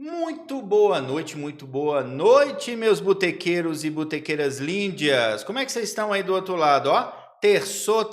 Muito boa noite, meus botequeiros e botequeiras líndias. Como é que vocês estão aí do outro lado, ó? Terçou,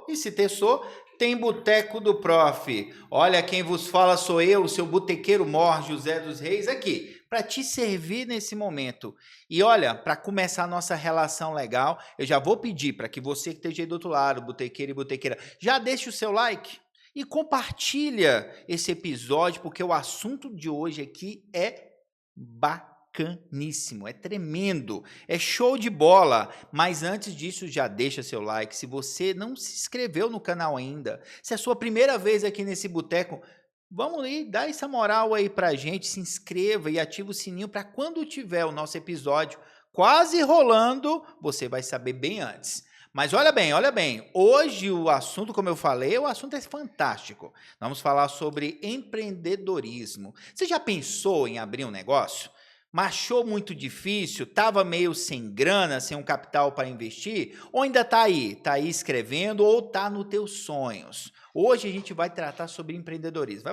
e se terçou, tem Boteco do Prof. Olha, quem vos fala sou eu, seu botequeiro mor, José dos Reis, aqui, para te servir nesse momento. E olha, para começar a nossa relação legal, eu já vou pedir para que você que esteja aí do outro lado, botequeiro e botequeira, já deixe o seu like. E compartilha esse episódio, porque o assunto de hoje aqui é bacaníssimo, é tremendo, é show de bola. Mas antes disso, já deixa seu like. Se você não se inscreveu no canal ainda, se é a sua primeira vez aqui nesse boteco, vamos aí, dá essa moral aí pra gente, se inscreva e ativa o sininho para quando tiver o nosso episódio quase rolando, você vai saber bem antes. Mas olha bem, hoje o assunto, como eu falei, o assunto é fantástico. Vamos falar sobre empreendedorismo. Você já pensou em abrir um negócio? Mas achou muito difícil? Estava meio sem grana, sem um capital para investir? Ou ainda está aí? Está aí escrevendo ou está nos teus sonhos? Hoje a gente vai tratar sobre empreendedorismo.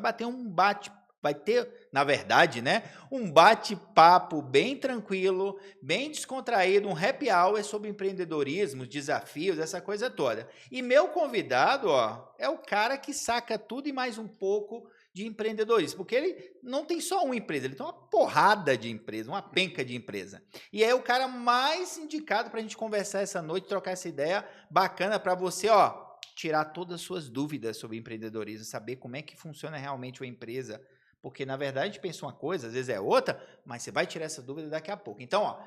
Vai ter, na verdade, né, um bate-papo bem tranquilo, bem descontraído, um happy hour sobre empreendedorismo, desafios, essa coisa toda. E meu convidado, ó, é o cara que saca tudo e mais um pouco de empreendedorismo, porque ele não tem só uma empresa, ele tem uma porrada de empresa, uma penca de empresa. E é o cara mais indicado para a gente conversar essa noite, trocar essa ideia bacana para você, ó, tirar todas as suas dúvidas sobre empreendedorismo, saber como é que funciona realmente uma empresa. Porque, na verdade, a gente pensa uma coisa, às vezes é outra, mas você vai tirar essa dúvida daqui a pouco. Então, ó,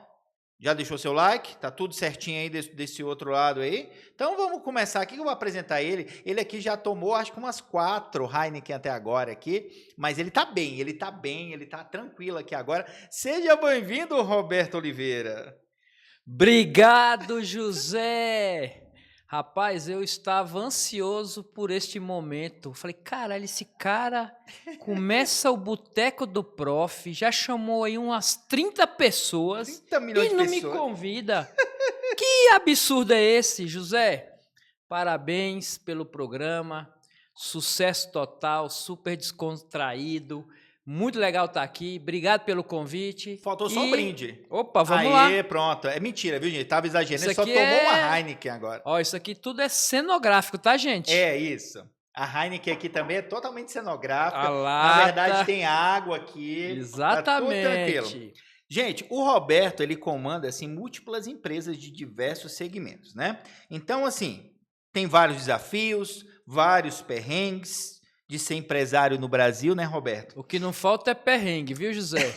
já deixou seu like? Tá tudo certinho aí desse outro lado aí? Então, vamos começar aqui, que eu vou apresentar ele. Ele aqui já tomou, acho que umas 4 Heineken até agora aqui, mas ele tá bem, ele tá tranquilo aqui agora. Seja bem-vindo, Roberto Oliveira. Obrigado, José! Rapaz, eu estava ansioso por este momento. Falei, caralho, esse cara começa o Boteco do Prof, já chamou aí umas 30 pessoas 30 milhões e de não pessoas. me convida. Que absurdo é esse, José? Parabéns pelo programa, sucesso total, super descontraído. Muito legal estar aqui. Obrigado pelo convite. Faltou só um brinde. Opa, vamos Aê, lá. pronto. É mentira, viu, gente? Tava exagerando. Isso Ele só aqui tomou uma é... Heineken agora. Ó, isso aqui tudo é cenográfico, tá, gente? É isso. A Heineken aqui também é totalmente cenográfica. A Na lata. verdade, tem água aqui. Tá tudo tranquilo. Exatamente. Gente, o Roberto, ele comanda, assim, múltiplas empresas de diversos segmentos, né? Então, assim, tem vários desafios, vários perrengues de ser empresário no Brasil, né, Roberto? O que não falta é perrengue, viu, José?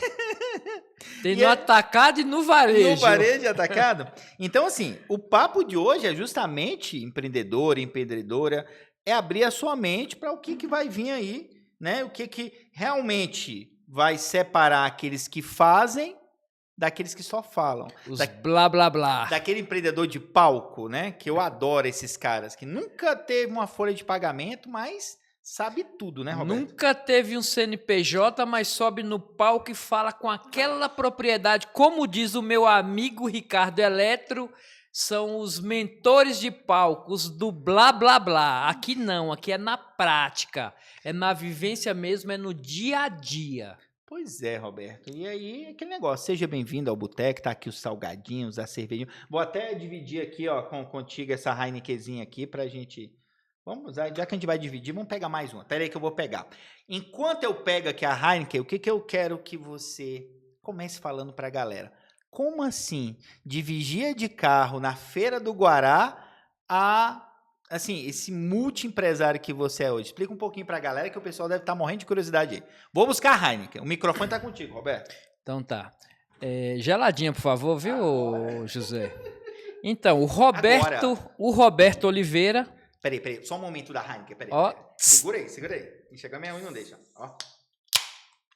Tem E no é- atacado e no varejo. No varejo atacado? Então, assim, o papo de hoje é justamente empreendedor, empreendedora, é abrir a sua mente para o que vai vir aí, né? O que realmente vai separar aqueles que fazem daqueles que só falam. Os blá, blá, blá. Daquele empreendedor de palco, né? Que eu adoro esses caras, que nunca teve uma folha de pagamento, mas sabe tudo, né, Roberto? Nunca teve um CNPJ, mas sobe no palco e fala com aquela propriedade. Como diz o meu amigo Ricardo Eletro, são os mentores de palcos do blá, blá, blá. Aqui não, aqui é na prática. É na vivência mesmo, é no dia a dia. Pois é, Roberto. E aí, aquele negócio, seja bem-vindo ao Boteco, tá aqui os salgadinhos, a cervejinha. Vou até dividir aqui, ó, contigo essa Heinekenzinha aqui pra gente... Vamos, já que a gente vai dividir, vamos pegar mais uma. Pera aí que eu vou pegar. Enquanto eu pego aqui a Heineken, o que eu quero que você comece falando pra galera? Como assim, de vigia de carro na Feira do Guará a... Assim, esse multi-empresário que você é hoje. Explica um pouquinho pra galera que o pessoal deve estar morrendo de curiosidade aí. Vou buscar a Heineken. O microfone tá contigo, Roberto. Então tá. Geladinha, por favor, viu, José? Então, o Roberto Oliveira. Peraí. Só um momento da Heineken. Peraí. Ó. Segura aí. Enxerga minha unha e não deixa. Ó.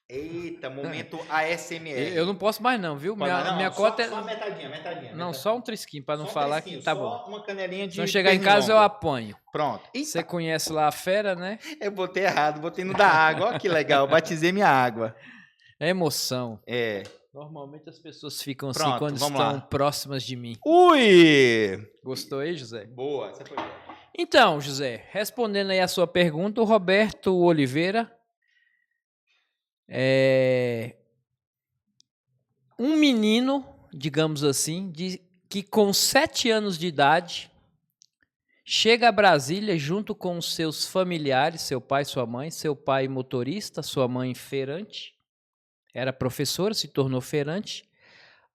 Eita, momento ASMR. Eu não posso mais não, viu? Minha só, cota é... Só metadinha. Não, só um trisquinho, para não falar que tá bom. Só uma canelinha de Se não chegar em casa, eu apanho. Pronto. Você conhece lá a fera, né? Eu botei errado, botei no da água. Ó que legal, batizei minha água. É emoção. É. Normalmente as pessoas ficam Pronto, assim quando estão próximas de mim. Ui! Gostou aí, José? Boa, essa foi boa. Então, José, respondendo aí a sua pergunta, o Roberto Oliveira Um menino, digamos assim, que com 7 anos de idade chega a Brasília junto com os seus familiares, seu pai, sua mãe, seu pai motorista, sua mãe feirante, era professora, se tornou feirante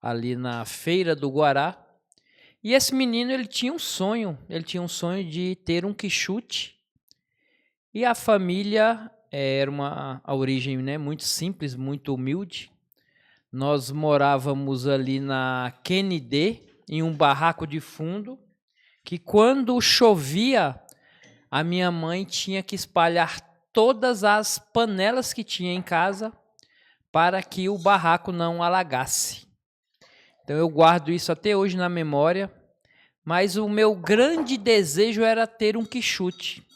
ali na Feira do Guará. E esse menino, ele tinha um sonho de ter um quichute. E a família era a origem, né, muito simples, muito humilde. Nós morávamos ali na Kennedy, em um barraco de fundo, que quando chovia, a minha mãe tinha que espalhar todas as panelas que tinha em casa para que o barraco não alagasse. Então eu guardo isso até hoje na memória, mas o meu grande desejo era ter um quichute.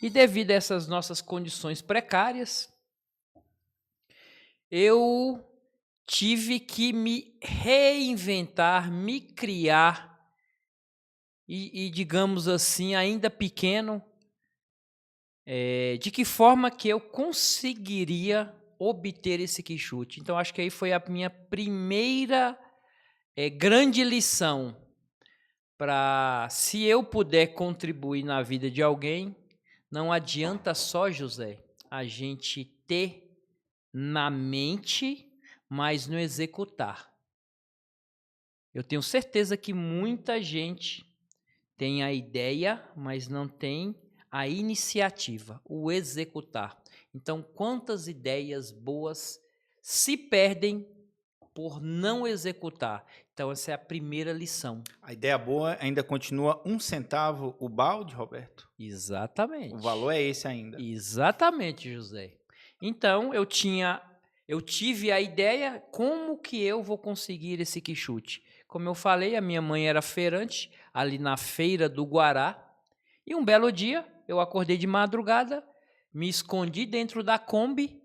E devido a essas nossas condições precárias, eu tive que me reinventar, me criar e digamos assim, ainda pequeno, de que forma que eu conseguiria obter esse quichute. Então, acho que aí foi a minha primeira grande lição para, se eu puder contribuir na vida de alguém, não adianta só, José, a gente ter na mente, mas não executar. Eu tenho certeza que muita gente tem a ideia, mas não tem a iniciativa, o executar. Então, quantas ideias boas se perdem por não executar? Então, essa é a primeira lição. A ideia boa ainda continua 1 centavo o balde, Roberto? Exatamente. O valor é esse ainda. Exatamente, José. Então, eu tive a ideia, como que eu vou conseguir esse quichute? Como eu falei, a minha mãe era feirante ali na Feira do Guará, e um belo dia eu acordei de madrugada, me escondi dentro da Kombi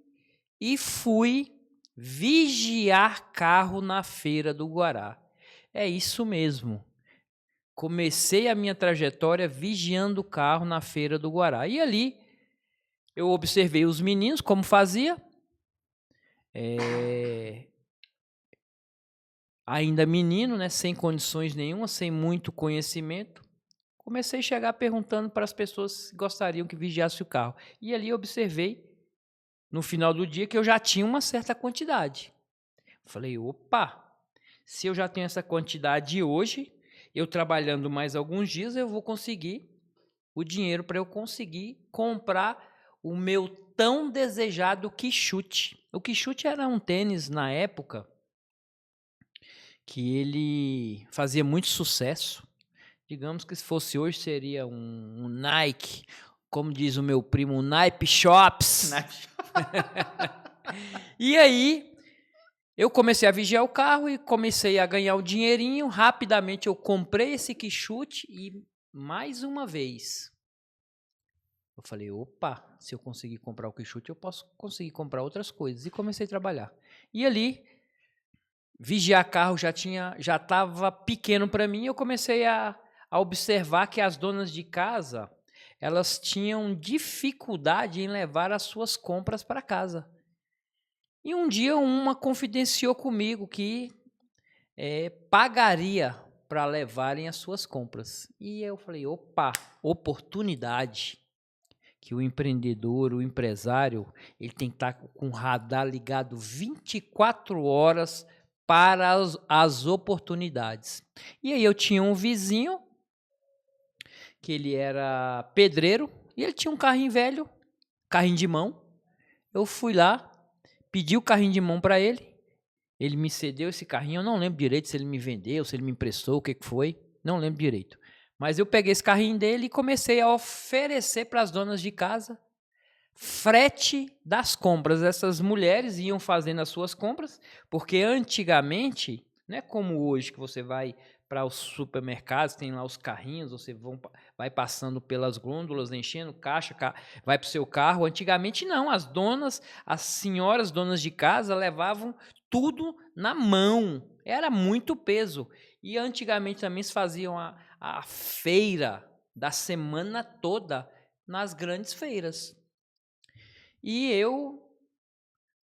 e fui vigiar carro na Feira do Guará. É isso mesmo. Comecei a minha trajetória vigiando o carro na Feira do Guará. E ali eu observei os meninos como fazia. Ainda menino, né, sem condições nenhuma, sem muito conhecimento. Comecei a chegar perguntando para as pessoas se gostariam que vigiasse o carro. E ali eu observei, no final do dia, que eu já tinha uma certa quantidade. Falei, opa, se eu já tenho essa quantidade hoje, eu trabalhando mais alguns dias, eu vou conseguir o dinheiro para eu conseguir comprar o meu tão desejado quichute. O quichute era um tênis na época que ele fazia muito sucesso. Digamos que se fosse hoje seria um Nike, como diz o meu primo, um Nike Shops. E aí eu comecei a vigiar o carro e comecei a ganhar o dinheirinho. Rapidamente eu comprei esse quichute e mais uma vez eu falei, opa, se eu conseguir comprar o quichute, eu posso conseguir comprar outras coisas. E comecei a trabalhar. E ali, vigiar carro já estava pequeno para mim. Eu comecei a observar que as donas de casa, elas tinham dificuldade em levar as suas compras para casa. E um dia uma confidenciou comigo que pagaria para levarem as suas compras. E eu falei, opa, oportunidade. Que o empreendedor, o empresário, ele tem que estar com o radar ligado 24 horas para as oportunidades. E aí eu tinha um vizinho, que ele era pedreiro, e ele tinha um carrinho velho, carrinho de mão. Eu fui lá, pedi o carrinho de mão para ele me cedeu esse carrinho, eu não lembro direito se ele me vendeu, se ele me emprestou, o que foi, não lembro direito. Mas eu peguei esse carrinho dele e comecei a oferecer para as donas de casa frete das compras. Essas mulheres iam fazendo as suas compras, porque antigamente, não é como hoje que você vai para os supermercados, tem lá os carrinhos, você vai passando pelas glândulas, enchendo caixa, vai para o seu carro. Antigamente não, as senhoras donas de casa levavam tudo na mão, era muito peso. E antigamente também se faziam a feira da semana toda nas grandes feiras. E eu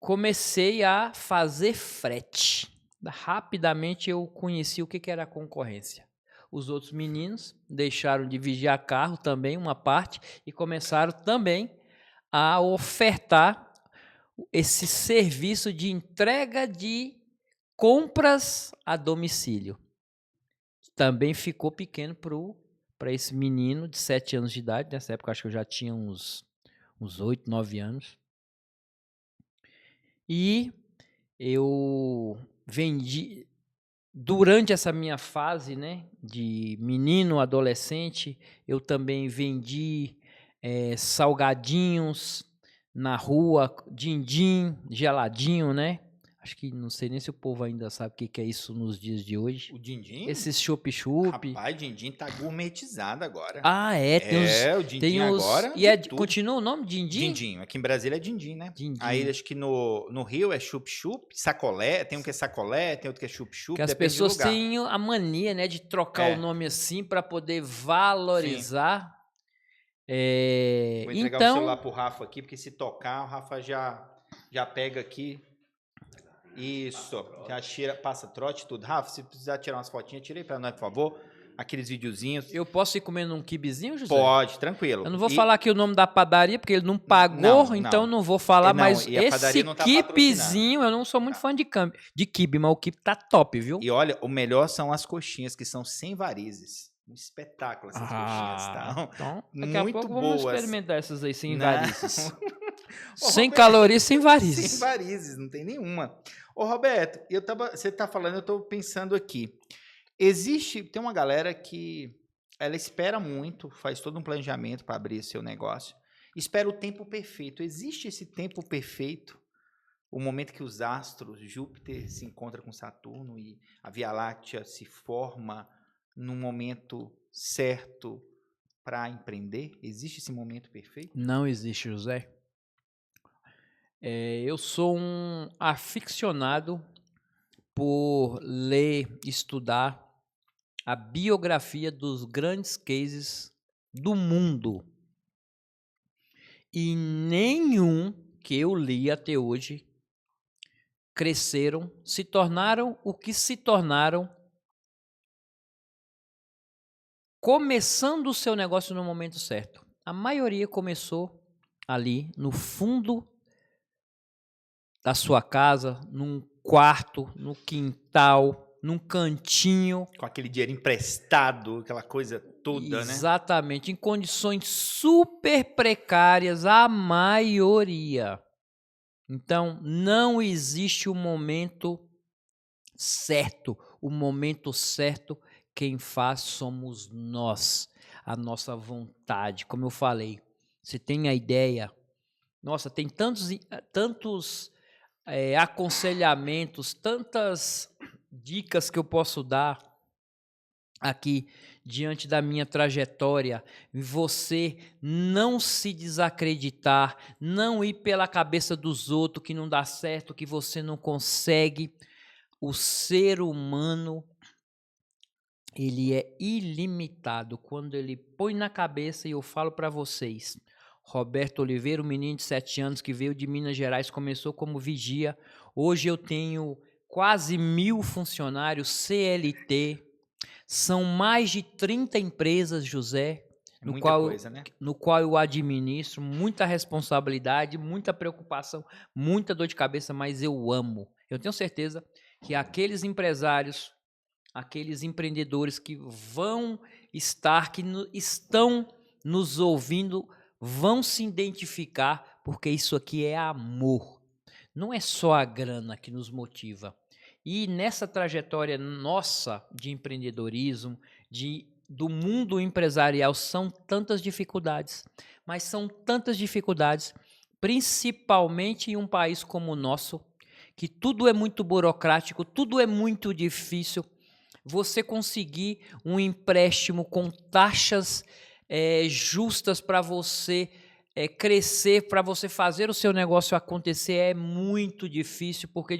comecei a fazer frete. Rapidamente eu conheci o que era a concorrência. Os outros meninos deixaram de vigiar carro também, uma parte, e começaram também a ofertar esse serviço de entrega de compras a domicílio. Também ficou pequeno para esse menino de 7 anos de idade. Nessa época, acho que eu já tinha uns 8, 9 anos. E eu vendi, durante essa minha fase, né, de menino, adolescente, eu também vendi salgadinhos na rua, din-din, geladinho, né? Acho que não sei nem se o povo ainda sabe o que é isso nos dias de hoje. O din-din? Esses chup-chup. Rapaz, din-din tá gourmetizado agora. Ah, é. O din-din agora E continua o nome? Din-din? Din-din. Aqui em Brasília é din-din, né? Din-din. Aí acho que no Rio é chup-chup, sacolé. Tem um que é sacolé, tem outro que é chup-chup. Que as pessoas têm a mania, né, de trocar o nome assim para poder valorizar. Vou entregar o celular pro Rafa aqui, porque se tocar, o Rafa já pega aqui. Isso, já tira, passa trote tudo. Rafa, se precisar tirar umas fotinhas, tira aí pra nós, por favor. Aqueles videozinhos. Eu posso ir comendo um quibezinho, José? Pode, tranquilo. Eu não vou falar aqui o nome da padaria, porque ele não pagou, então não vou falar, mas esse quibezinho, eu não sou muito fã de quibe, mas o quibe tá top, viu? E olha, o melhor são as coxinhas, que são sem varizes. Um espetáculo essas coxinhas, tá? Então, daqui muito a pouco boas. Vamos experimentar essas aí sem varizes. Sem calorias, sem varizes. Sem varizes, não tem nenhuma. Ô, Roberto, você tá falando, eu tô pensando aqui. Tem uma galera que ela espera muito, faz todo um planejamento para abrir seu negócio, espera o tempo perfeito. Existe esse tempo perfeito? O momento que os astros, Júpiter se encontra com Saturno e a Via Láctea se forma num momento certo para empreender? Existe esse momento perfeito? Não existe, José. Eu sou um aficionado por ler, estudar a biografia dos grandes cases do mundo. E nenhum que eu li até hoje cresceram, se tornaram o que se tornaram, começando o seu negócio no momento certo. A maioria começou ali no fundo da sua casa, num quarto, no quintal, num cantinho. Com aquele dinheiro emprestado, aquela coisa toda, né? Exatamente, em condições super precárias, a maioria. Então, não existe o momento certo. O momento certo, quem faz somos nós, a nossa vontade. Como eu falei, você tem a ideia. Nossa, tem tantos aconselhamentos, tantas dicas que eu posso dar aqui diante da minha trajetória. Você não se desacreditar, não ir pela cabeça dos outros que não dá certo, que você não consegue. O ser humano, ele é ilimitado quando ele põe na cabeça, e eu falo para vocês, Roberto Oliveira, um menino de 7 anos que veio de Minas Gerais, começou como vigia. Hoje eu tenho quase 1.000 funcionários CLT. São mais de 30 empresas, José, no qual eu administro. Muita responsabilidade, muita preocupação, muita dor de cabeça, mas eu amo. Eu tenho certeza que aqueles empresários, aqueles empreendedores que estão nos ouvindo, vão se identificar, porque isso aqui é amor. Não é só a grana que nos motiva. E nessa trajetória nossa de empreendedorismo, do mundo empresarial, são tantas dificuldades. Mas são tantas dificuldades, principalmente em um país como o nosso, que tudo é muito burocrático, tudo é muito difícil. Você conseguir um empréstimo com taxas justas para você crescer, para você fazer o seu negócio acontecer, é muito difícil, porque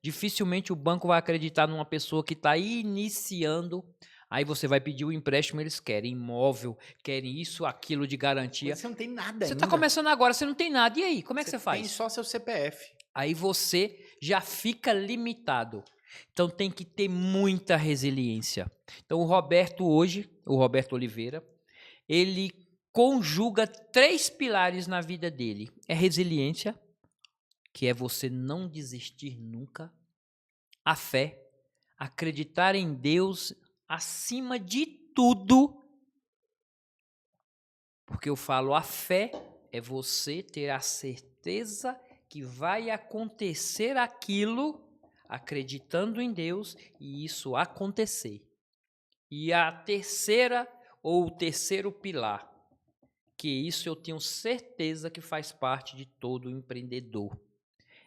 dificilmente o banco vai acreditar numa pessoa que está iniciando. Aí você vai pedir o empréstimo, eles querem imóvel, querem isso, aquilo de garantia. Mas você não tem nada ainda. Você está começando agora, você não tem nada. E aí, como é que você faz? Tem só seu CPF. Aí você já fica limitado. Então tem que ter muita resiliência. Então o Roberto hoje, o Roberto Oliveira, ele conjuga 3 pilares na vida dele. É resiliência, que é você não desistir nunca. A fé, acreditar em Deus acima de tudo. Porque eu falo, a fé é você ter a certeza que vai acontecer aquilo, acreditando em Deus, e isso acontecer. E a terceira ou o terceiro pilar, que isso eu tenho certeza que faz parte de todo empreendedor,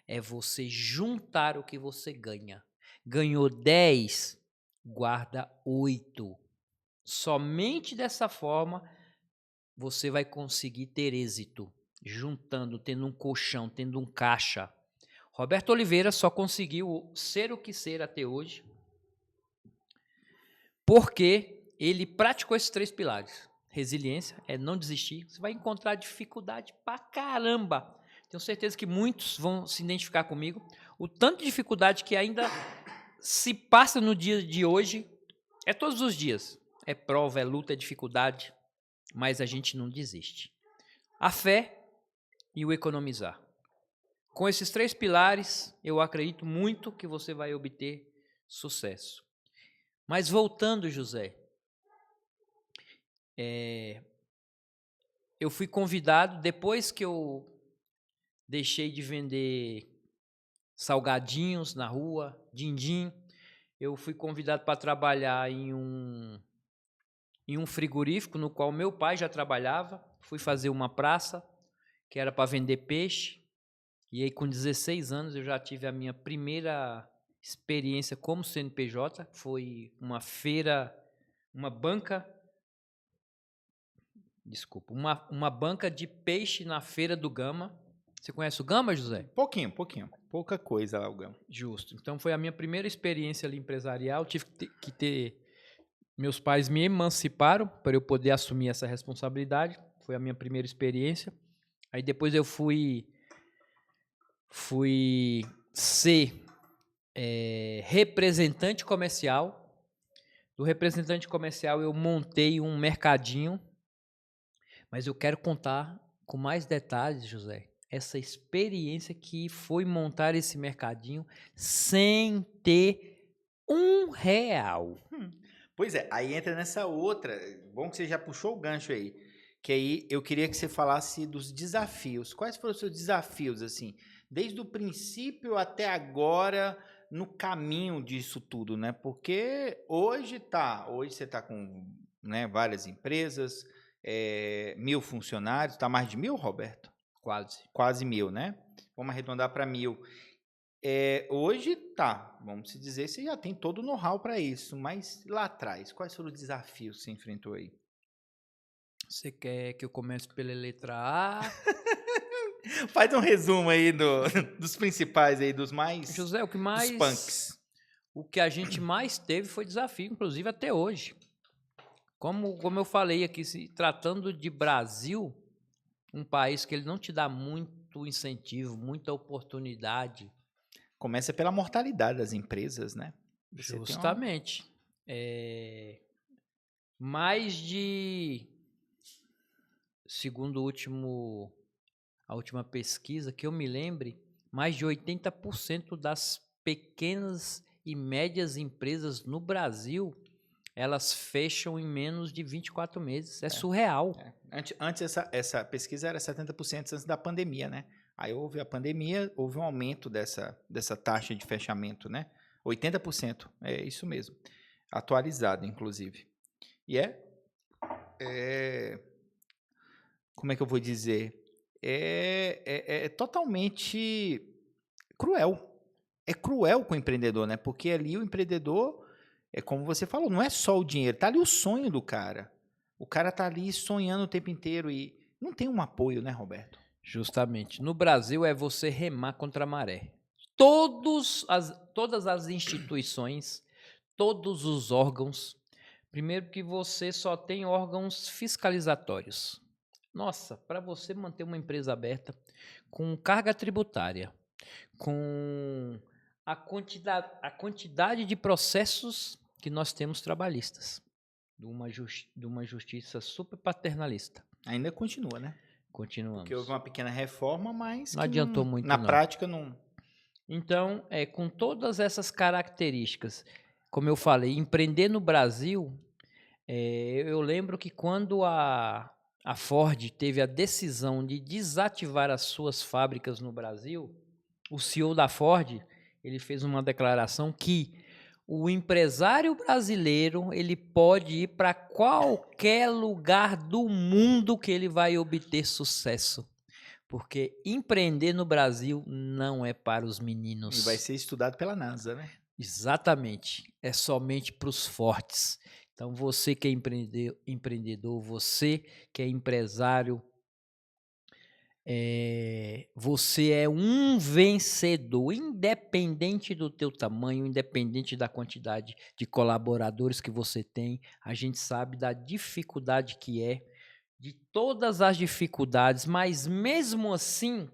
é você juntar o que você ganha. Ganhou 10, guarda 8. Somente dessa forma você vai conseguir ter êxito, juntando, tendo um colchão, tendo um caixa. Roberto Oliveira só conseguiu ser o que ser até hoje porque ele praticou esses 3 pilares. Resiliência é não desistir. Você vai encontrar dificuldade pra caramba. Tenho certeza que muitos vão se identificar comigo. O tanto de dificuldade que ainda se passa no dia de hoje é todos os dias. É prova, é luta, é dificuldade, mas a gente não desiste. A fé e o economizar. Com esses 3 pilares, eu acredito muito que você vai obter sucesso. Mas voltando, José, eu fui convidado, depois que eu deixei de vender salgadinhos na rua, din-din, eu fui convidado para trabalhar em um frigorífico no qual meu pai já trabalhava. Fui fazer uma praça, que era para vender peixe. E aí, com 16 anos, eu já tive a minha primeira experiência como CNPJ. Foi uma feira, uma banca de peixe na Feira do Gama. Você conhece o Gama, José? Pouquinho. Pouca coisa lá, o Gama. Justo. Então, foi a minha primeira experiência ali empresarial. Tive que ter... Meus pais me emanciparam para eu poder assumir essa responsabilidade. Foi a minha primeira experiência. Aí, depois eu fui ser representante comercial. Do representante comercial, eu montei um mercadinho. Mas eu quero contar com mais detalhes, José, essa experiência que foi montar esse mercadinho sem ter R$1. Pois é, aí entra nessa outra. Bom que você já puxou o gancho aí. Que aí eu queria que você falasse dos desafios. Quais foram os seus desafios, assim, desde o princípio até agora, no caminho disso tudo, né? Porque hoje você tá com, né, várias empresas, 1.000 funcionários, tá mais de 1.000, Roberto? Quase 1.000, né? Vamos arredondar para 1.000. Hoje vamos se dizer, você já tem todo o know-how para isso, mas lá atrás, quais foram os desafios que você enfrentou aí? Você quer que eu comece pela letra A? Faz um resumo aí dos principais aí, dos mais... José, dos punks. O que a gente mais teve foi desafio, inclusive até hoje. Como eu falei aqui, se tratando de Brasil, um país que ele não te dá muito incentivo, muita oportunidade. Começa pela mortalidade das empresas, né? Justamente. Mais de, segundo a última pesquisa que eu me lembre, mais de 80% das pequenas e médias empresas no Brasil, elas fecham em menos de 24 meses. É surreal. Antes essa pesquisa era 70% antes da pandemia, né? Aí houve a pandemia, houve um aumento dessa taxa de fechamento, né? 80%, é isso mesmo. Atualizado, inclusive. E como é que eu vou dizer? É totalmente cruel. É cruel com o empreendedor, né? Porque ali o empreendedor, é como você falou, não é só o dinheiro, tá ali o sonho do cara. O cara tá ali sonhando o tempo inteiro e não tem um apoio, né, Roberto? Justamente. No Brasil é você remar contra a maré. Todas as instituições, todos os órgãos. Primeiro que você só tem órgãos fiscalizatórios. Nossa, para você manter uma empresa aberta com carga tributária, com a quantidade de processos que nós temos trabalhistas, de uma justiça super paternalista. Ainda continua, né? Porque houve Continuamos. uma pequena reforma, mas Não que adiantou não, muito, na não. prática não. Então, com todas essas características, como eu falei, empreender no Brasil, eu lembro que quando a Ford teve a decisão de desativar as suas fábricas no Brasil, o CEO da Ford, ele fez uma declaração que o empresário brasileiro, ele pode ir para qualquer lugar do mundo que ele vai obter sucesso. Porque empreender no Brasil não é para os E vai meninos. ser estudado pela NASA, né? Exatamente. É somente para os fortes. Então, você que é empreendedor, você que é empresário, você é um vencedor, independente do teu tamanho, independente da quantidade de colaboradores que você tem. A gente sabe da dificuldade que é, de todas as dificuldades, mas mesmo assim,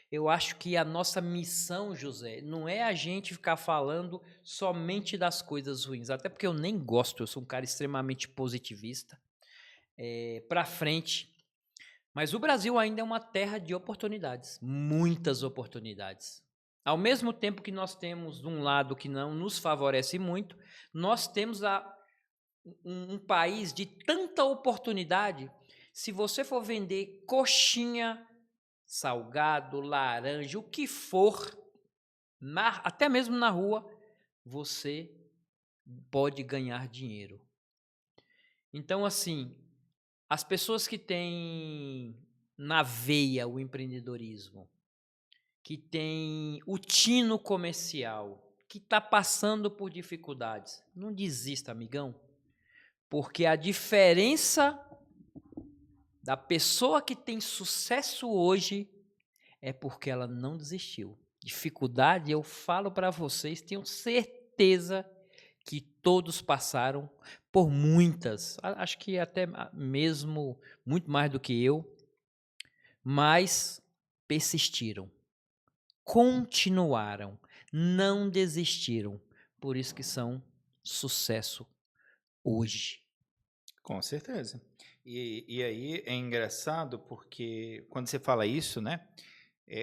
eu acho que a nossa missão, José, não é a gente ficar falando somente das coisas ruins, até porque eu nem gosto, eu sou um cara extremamente positivista, para frente. Mas o Brasil ainda é uma terra de oportunidades, muitas oportunidades. Ao mesmo tempo que nós temos um lado que não nos favorece muito, nós temos um país de tanta oportunidade. Se você for vender coxinha, salgado, laranja, o que for, até mesmo na rua, você pode ganhar dinheiro. Então, assim, as pessoas que têm na veia o empreendedorismo, que tem o tino comercial, que está passando por dificuldades, não desista, amigão, porque a diferença da pessoa que tem sucesso hoje é porque ela não desistiu. Dificuldade, eu falo para vocês, tenho certeza que todos passaram por muitas, acho que até mesmo muito mais do que eu, mas persistiram, continuaram, não desistiram. Por isso que são sucesso hoje. Com certeza. E aí é engraçado porque quando você fala isso, né?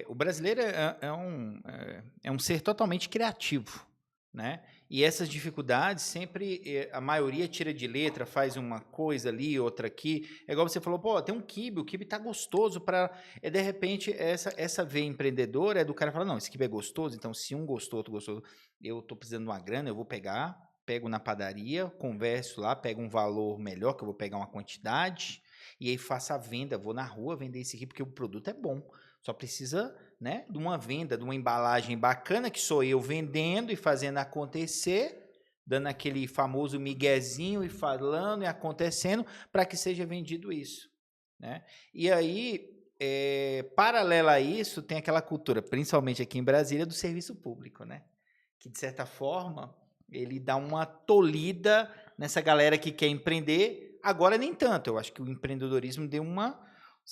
O brasileiro é um ser totalmente criativo, né? E essas dificuldades sempre, a maioria tira de letra, faz uma coisa ali, outra aqui. É igual você falou, pô, tem um quibe, o quibe tá gostoso para. De repente, essa veia empreendedora é do cara falar, não, esse quibe é gostoso, então se um gostou, outro gostou, eu tô precisando de uma grana, eu vou pegar, pego na padaria, converso lá, pego um valor melhor, que eu vou pegar uma quantidade, e aí faço a venda, vou na rua vender esse aqui, porque o produto é bom. Só precisa, né, de uma venda, de uma embalagem bacana, que sou eu vendendo e fazendo acontecer, dando aquele famoso miguezinho e falando e acontecendo para que seja vendido isso, né? E aí, paralela a isso, tem aquela cultura, principalmente aqui em Brasília, do serviço público, né? Que, de certa forma, ele dá uma tolhida nessa galera que quer empreender. Agora, nem tanto. Eu acho que o empreendedorismo deu uma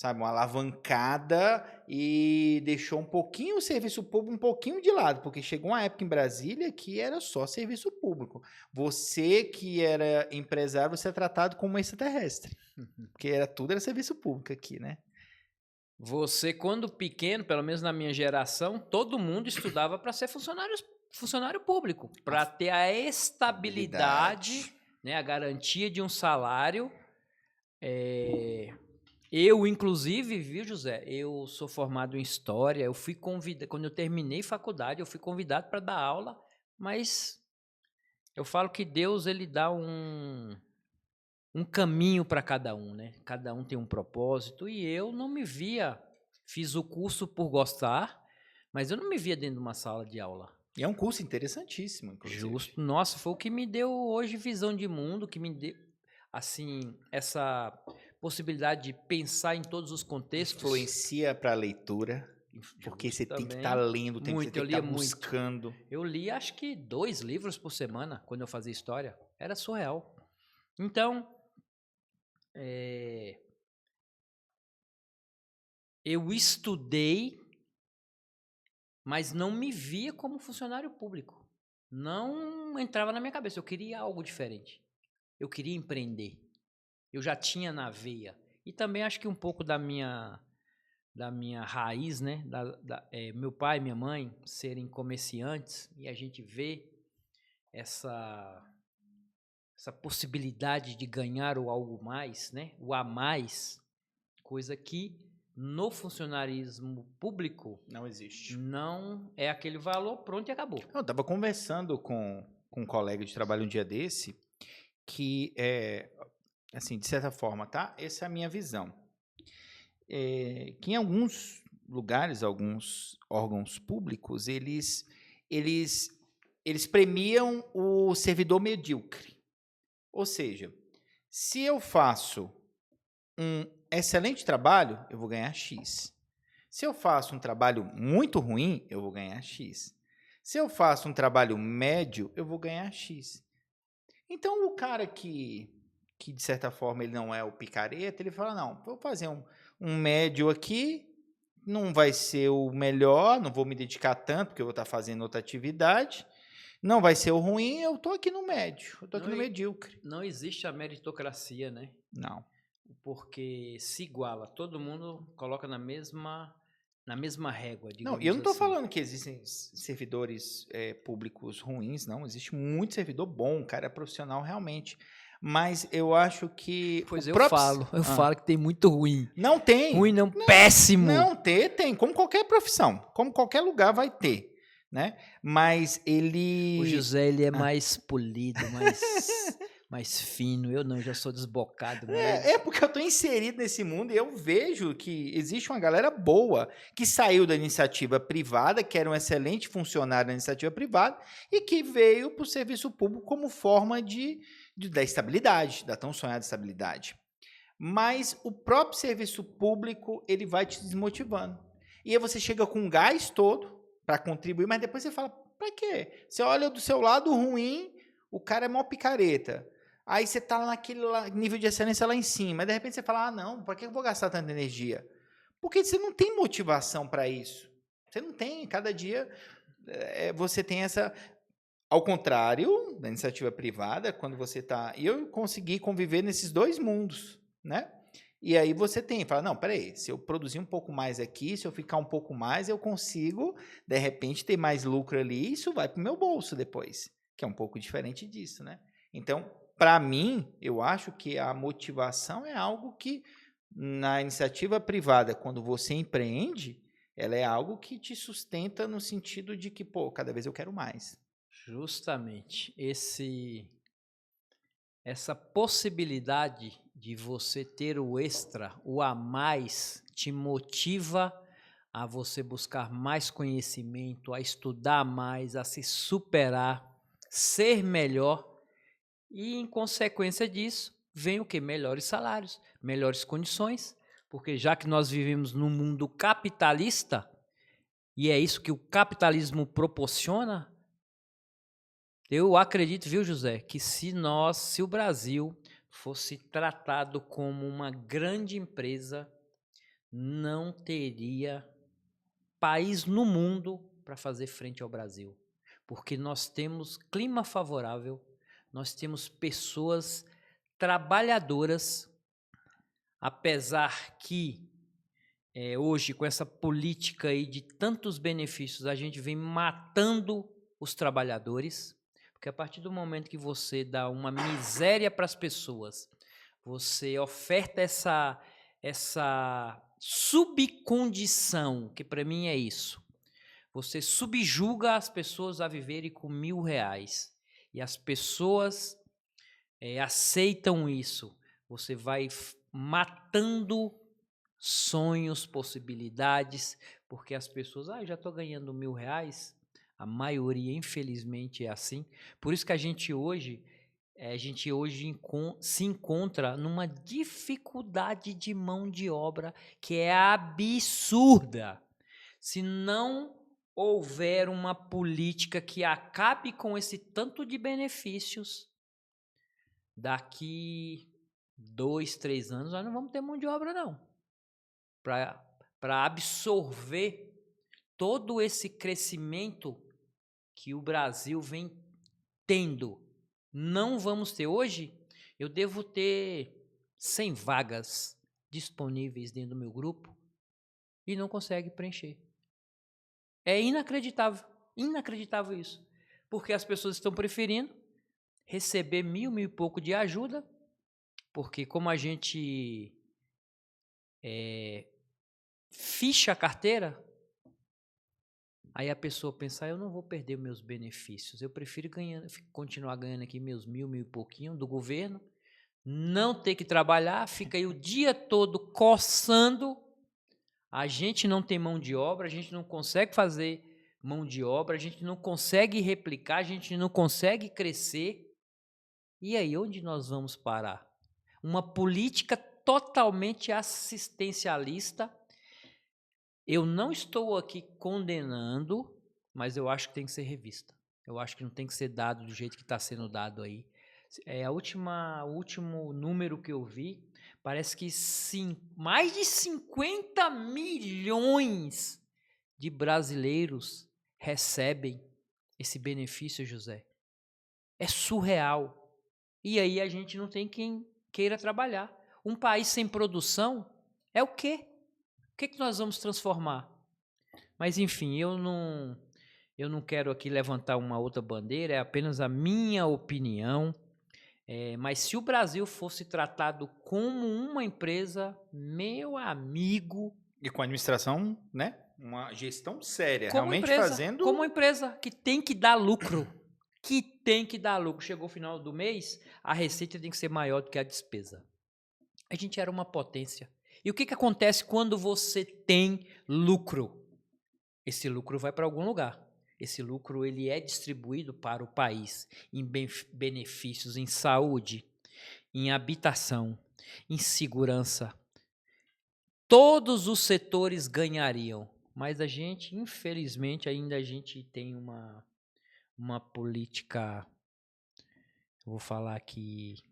alavancada e deixou um pouquinho o serviço público um pouquinho de lado, porque chegou uma época em Brasília que era só serviço público. Você que era empresário, você é tratado como extraterrestre, porque tudo era serviço público aqui, né? Você, quando pequeno, pelo menos na minha geração, todo mundo estudava para ser funcionário público, para ter a estabilidade, né, a garantia de um salário. Eu, inclusive, viu, José? Eu sou formado em História, eu fui convidado, quando eu terminei faculdade, eu fui convidado para dar aula, mas eu falo que Deus, ele dá um caminho para cada um, né? Cada um tem um propósito, e eu não me via, fiz o curso por gostar, mas eu não me via dentro de uma sala de aula. E é um curso interessantíssimo, inclusive. Justo. Nossa, foi o que me deu hoje visão de mundo, que me deu, assim, essa possibilidade de pensar em todos os contextos. Influencia para a leitura, porque você tem que estar lendo, você Muito, tem eu que estar lia muito. buscando. Eu li acho que 2 livros por semana quando eu fazia história. Era surreal. Então, eu estudei mas não me via como funcionário público. Não entrava na minha cabeça. Eu queria algo diferente. Eu queria empreender. Eu já tinha na veia. E também acho que um pouco da minha raiz, né? Meu pai e minha mãe serem comerciantes, e a gente vê essa possibilidade de ganhar o algo mais, né? O a mais, coisa que no funcionarismo público Não existe. não é aquele valor, pronto e acabou. Eu estava conversando com um colega de trabalho um dia desse, que assim, de certa forma, tá? Essa é a minha visão. Que em alguns lugares, alguns órgãos públicos, eles, eles premiam o servidor medíocre. Ou seja, se eu faço um excelente trabalho, eu vou ganhar X. Se eu faço um trabalho muito ruim, eu vou ganhar X. Se eu faço um trabalho médio, eu vou ganhar X. Então, o cara que de certa forma ele não é o picareta, ele fala, não, vou fazer um médio aqui, não vai ser o melhor, não vou me dedicar tanto, porque eu vou estar fazendo outra atividade, não vai ser o ruim, eu estou aqui no médio, eu estou aqui no medíocre. Não existe a meritocracia, né? Não. Porque se iguala, todo mundo coloca na mesma régua, Não, digamos eu não estou assim. falando que existem servidores públicos ruins, não. Existe muito servidor bom, o cara é profissional realmente. Mas eu acho que Pois o eu próprio... falo que tem muito ruim. Não tem. Ruim não, péssimo. Não, tem, como qualquer profissão, como qualquer lugar vai ter, né? Mas ele... O José, ele é mais polido, mais fino. Eu não, eu já sou desbocado mesmo. Porque eu estou inserido nesse mundo e eu vejo que existe uma galera boa que saiu da iniciativa privada, que era um excelente funcionário da iniciativa privada e que veio para o serviço público como forma da estabilidade, da tão sonhada estabilidade. Mas o próprio serviço público, ele vai te desmotivando. E aí você chega com um gás todo para contribuir, mas depois você fala, para quê? Você olha do seu lado ruim, o cara é mó picareta. Aí você está naquele nível de excelência lá em cima. Aí de repente você fala, ah, não, para que eu vou gastar tanta energia? Porque você não tem motivação para isso. Você não tem. Cada dia você tem essa... Ao contrário da iniciativa privada, quando você está... E eu consegui conviver nesses dois mundos, né? E aí você fala, não, peraí, se eu produzir um pouco mais aqui, se eu ficar um pouco mais, eu consigo, de repente, ter mais lucro ali, e isso vai para o meu bolso depois, que é um pouco diferente disso, né? Então, para mim, eu acho que a motivação é algo que, na iniciativa privada, quando você empreende, ela é algo que te sustenta no sentido de que, pô, cada vez eu quero mais. Justamente essa possibilidade de você ter o extra, o a mais, te motiva a você buscar mais conhecimento, a estudar mais, a se superar, ser melhor e, em consequência disso, vem o quê? Melhores salários, melhores condições, porque já que nós vivemos num mundo capitalista, e é isso que o capitalismo proporciona, eu acredito, viu, José, que se o Brasil fosse tratado como uma grande empresa, não teria país no mundo para fazer frente ao Brasil. Porque nós temos clima favorável, nós temos pessoas trabalhadoras, apesar que hoje, com essa política aí de tantos benefícios, a gente vem matando os trabalhadores. Porque a partir do momento que você dá uma miséria para as pessoas, você oferta essa subcondição, que para mim é isso. Você subjuga as pessoas a viverem com R$1.000 e as pessoas aceitam isso. Você vai matando sonhos, possibilidades, porque as pessoas, já estou ganhando R$1.000. A maioria, infelizmente, é assim. Por isso que a gente hoje se encontra numa dificuldade de mão de obra que é absurda. Se não houver uma política que acabe com esse tanto de benefícios, daqui 2, 3 anos nós não vamos ter mão de obra, não. Para absorver todo esse crescimento que o Brasil vem tendo, não vamos ter hoje. Eu devo ter 100 vagas disponíveis dentro do meu grupo e não consegue preencher. É inacreditável isso. Porque as pessoas estão preferindo receber 1.000 e pouco de ajuda, porque como a gente ficha a carteira, aí a pessoa pensa, eu não vou perder meus benefícios, eu prefiro continuar ganhando aqui meus 1.000 e pouquinho do governo, não ter que trabalhar, fica aí o dia todo coçando, a gente não tem mão de obra, a gente não consegue fazer mão de obra, a gente não consegue replicar, a gente não consegue crescer. E aí, onde nós vamos parar? Uma política totalmente assistencialista. Eu não estou aqui condenando, mas eu acho que tem que ser revista. Eu acho que não tem que ser dado do jeito que está sendo dado aí. O último número que eu vi, parece que mais de 50 milhões de brasileiros recebem esse benefício, José. É surreal. E aí a gente não tem quem queira trabalhar. Um país sem produção é o quê? O que nós vamos transformar? Mas, enfim, eu não quero aqui levantar uma outra bandeira, é apenas a minha opinião. Mas se o Brasil fosse tratado como uma empresa, meu amigo... E com a administração, né? Uma gestão séria, como realmente empresa, fazendo... Como empresa que tem que dar lucro. Chegou o final do mês, a receita tem que ser maior do que a despesa. A gente era uma potência. E o que acontece quando você tem lucro? Esse lucro vai para algum lugar. Esse lucro ele é distribuído para o país em benefícios em saúde, em habitação, em segurança. Todos os setores ganhariam, mas a gente, infelizmente, ainda a gente tem uma política, eu vou falar aqui,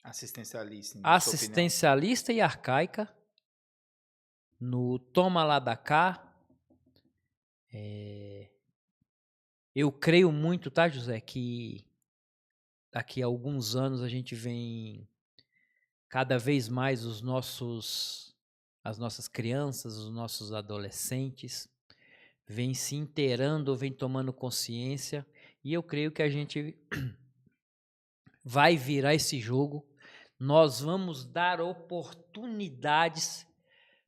assistencialista e arcaica, no toma lá da cá. Eu creio muito, tá, José, que daqui a alguns anos a gente vem cada vez mais as nossas crianças, os nossos adolescentes, vêm se inteirando, vêm tomando consciência, e eu creio que a gente vai virar esse jogo. Nós vamos dar oportunidades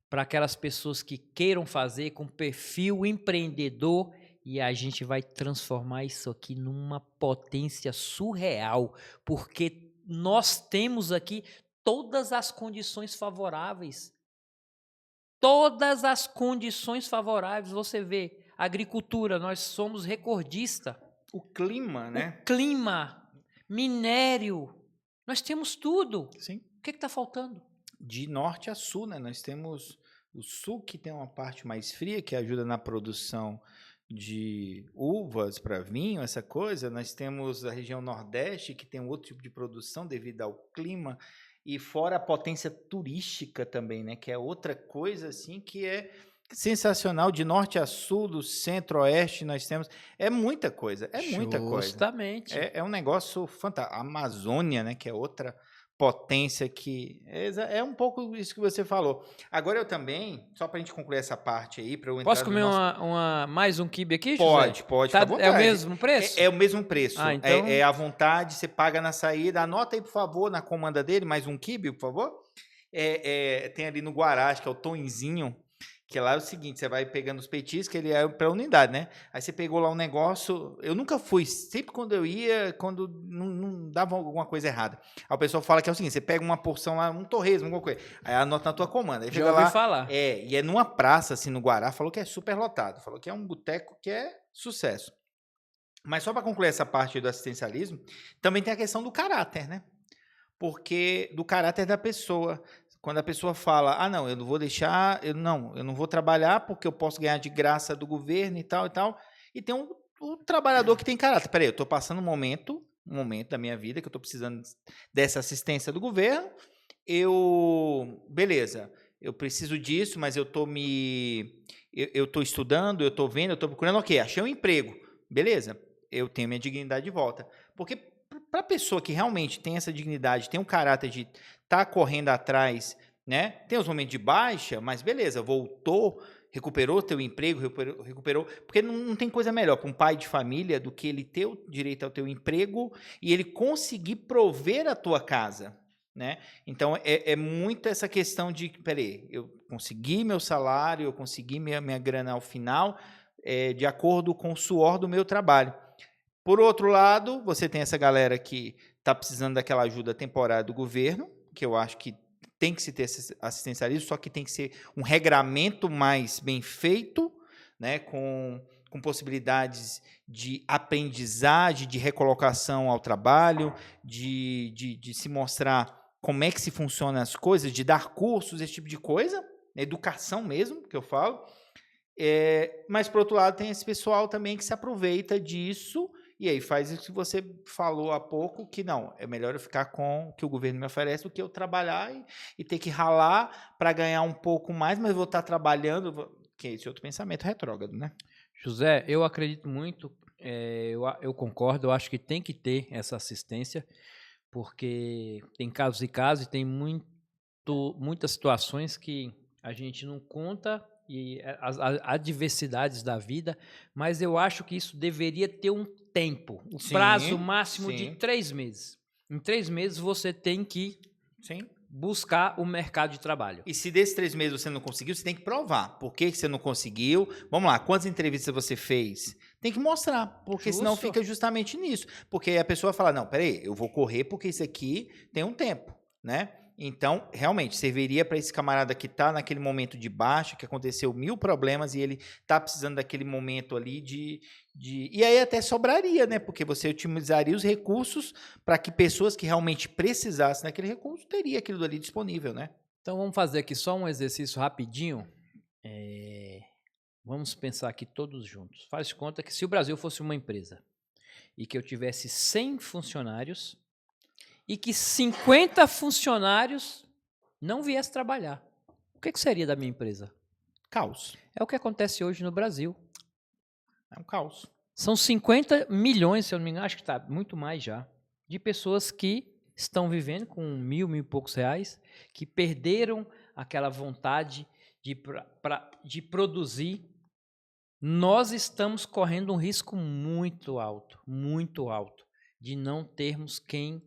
para aquelas pessoas que queiram fazer com perfil empreendedor, e a gente vai transformar isso aqui numa potência surreal, porque nós temos aqui todas as condições favoráveis. Todas as condições favoráveis. Você vê, agricultura, nós somos recordista. O clima, né? O clima, minério, nós temos tudo. Sim. O que está faltando? De norte a sul, né? Nós temos o sul, que tem uma parte mais fria, que ajuda na produção de uvas para vinho, essa coisa. Nós temos a região nordeste, que tem um outro tipo de produção devido ao clima. E fora a potência turística também, né? Que é outra coisa, assim, que é sensacional. De norte a sul, do centro-oeste, nós temos... É muita coisa, muita coisa. Justamente. É um negócio fantástico. A Amazônia, né? Que é outra... potência que... É um pouco isso que você falou. Agora eu também, só para a gente concluir essa parte aí, para eu entrar... Posso comer mais um quibe aqui, Pode, José? pode, tá, fica à vontade. É o mesmo preço? É o mesmo preço. Ah, então... É à vontade, você paga na saída. Anota aí, por favor, na comanda dele, mais um quibe, por favor. Tem ali no Guará, acho que é o Tonzinho, que lá é o seguinte, você vai pegando os petiscos, ele é para unidade, né? Aí você pegou lá um negócio, eu nunca fui, sempre quando eu ia, quando não dava alguma coisa errada. Aí o pessoal fala que é o seguinte, você pega uma porção lá, um torresmo, alguma coisa, aí anota na tua comanda. Aí já ouvi falar. E é numa praça, assim, no Guará, falou que é super lotado, falou que é um boteco que é sucesso. Mas só para concluir essa parte do assistencialismo, também tem a questão do caráter, né? Porque do caráter da pessoa. Quando a pessoa fala, não, eu não vou deixar, eu não vou trabalhar porque eu posso ganhar de graça do governo e tal, e tem um trabalhador que tem caráter. Peraí, eu estou passando um momento da minha vida que eu estou precisando dessa assistência do governo, beleza, eu preciso disso, mas eu eu estou estudando, eu estou vendo, eu estou procurando, ok, achei um emprego, beleza, eu tenho minha dignidade de volta. Porque para a pessoa que realmente tem essa dignidade, tem um caráter de estar correndo atrás, né? Tem os momentos de baixa, mas beleza, voltou, recuperou teu emprego, recuperou, porque não tem coisa melhor para um pai de família do que ele ter o direito ao teu emprego e ele conseguir prover a tua casa, né? Então, é muito essa questão de, peraí, eu consegui meu salário, eu consegui minha grana ao final, de acordo com o suor do meu trabalho. Por outro lado, você tem essa galera que está precisando daquela ajuda temporária do governo, que eu acho que tem que se ter assistencialismo, só que tem que ser um regramento mais bem feito, né, com possibilidades de aprendizagem, de recolocação ao trabalho, de se mostrar como é que se funcionam as coisas, de dar cursos, esse tipo de coisa, educação mesmo, que eu falo. Mas, por outro lado, tem esse pessoal também que se aproveita disso e aí faz isso que você falou há pouco, que não, é melhor eu ficar com o que o governo me oferece do que eu trabalhar e ter que ralar para ganhar um pouco mais, mas vou estar trabalhando, que é esse outro pensamento retrógrado, né? José, eu acredito muito, eu concordo, eu acho que tem que ter essa assistência, porque tem casos e casos, e tem muitas situações que a gente não conta, e as adversidades da vida, mas eu acho que isso deveria ter um tempo, o prazo máximo de 3 meses. Em 3 meses você tem que buscar o mercado de trabalho. E se desses 3 meses você não conseguiu, você tem que provar. Por que você não conseguiu? Vamos lá, quantas entrevistas você fez? Tem que mostrar, porque senão fica justamente nisso. Porque a pessoa fala, não, peraí, eu vou correr porque isso aqui tem um tempo, né? Então, realmente, serviria para esse camarada que está naquele momento de baixa, que aconteceu 1000 problemas e ele está precisando daquele momento ali E aí até sobraria, né? Porque você otimizaria os recursos para que pessoas que realmente precisassem daquele recurso teria aquilo ali disponível, né? Então, vamos fazer aqui só um exercício rapidinho. Vamos pensar aqui todos juntos. Faz de conta que se o Brasil fosse uma empresa e que eu tivesse 100 funcionários e que 50 funcionários não viessem trabalhar, o que seria da minha empresa? Caos. É o que acontece hoje no Brasil. É um caos. São 50 milhões, se eu não me engano, acho que está muito mais já, de pessoas que estão vivendo com 1.000 e poucos reais, que perderam aquela vontade de produzir. Nós estamos correndo um risco muito alto, de não termos quem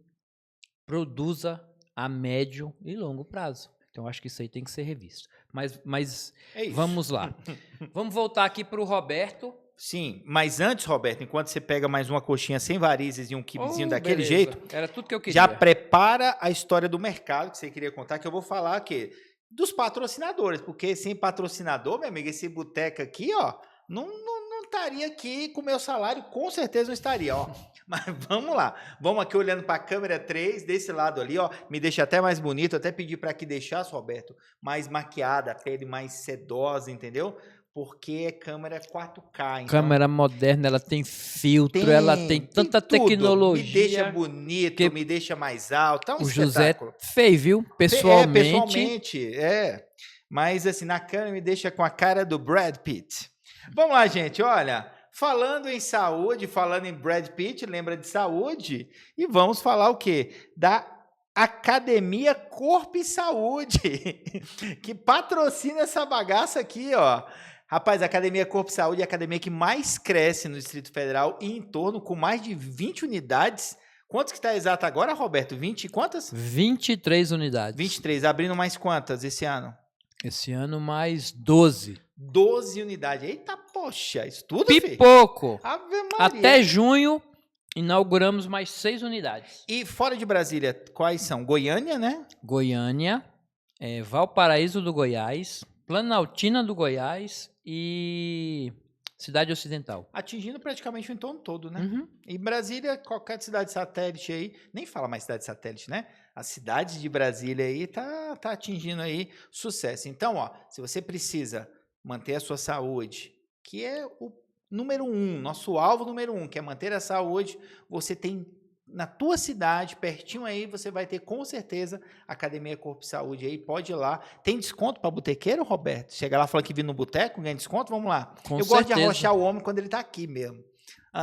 produza a médio e longo prazo. Então, acho que isso aí tem que ser revisto. Mas vamos lá. Vamos voltar aqui para o Roberto. Sim, mas antes, Roberto, enquanto você pega mais uma coxinha sem varizes e um kibizinho daquele jeito, era tudo que eu queria. Já prepara a história do mercado que você queria contar, que eu vou falar aqui dos patrocinadores, porque sem patrocinador, meu amigo, esse boteco aqui, ó, não estaria aqui com o meu salário, com certeza não estaria, ó. Mas vamos lá, vamos aqui olhando para a câmera 3, desse lado ali, ó, me deixa até mais bonito, até pedir para que deixasse, Roberto, mais maquiada, a pele mais sedosa, entendeu? Porque é câmera 4K. Então, câmera moderna, ela tem filtro, ela tem tanta tecnologia. Me deixa bonito, me deixa mais alto, é um espetáculo. José fez, viu? Pessoalmente. Mas assim, na câmera me deixa com a cara do Brad Pitt. Vamos lá, gente, olha, falando em saúde, falando em Brad Pitt, lembra de saúde? E vamos falar o quê? Da Academia Corpo e Saúde, que patrocina essa bagaça aqui, ó. Rapaz, a Academia Corpo e Saúde é a academia que mais cresce no Distrito Federal e em torno, com mais de 20 unidades. Quantos que está exato agora, Roberto? 20 e quantas? 23 unidades. 23. Abrindo mais quantas esse ano? Esse ano mais 12. 12 unidades. Eita, poxa, isso tudo, Pipoco. Ave Maria. Até junho, inauguramos mais 6 unidades. E fora de Brasília, quais são? Goiânia, né? Goiânia, Valparaíso do Goiás, Planaltina do Goiás e Cidade Ocidental. Atingindo praticamente o entorno todo, né? Uhum. E Brasília, qualquer cidade satélite aí, nem fala mais cidade satélite, né? A cidade de Brasília aí tá atingindo aí sucesso. Então, ó, se você precisa manter a sua saúde, que é o número 1, nosso alvo número 1, que é manter a saúde, você tem na tua cidade, pertinho aí, você vai ter com certeza Academia Corpo e Saúde aí, pode ir lá. Tem desconto para botequeiro, Roberto? Chega lá falando que viu no boteco, ganha desconto, vamos lá. Com Eu gosto de certeza. arrochar o homem quando ele tá aqui mesmo.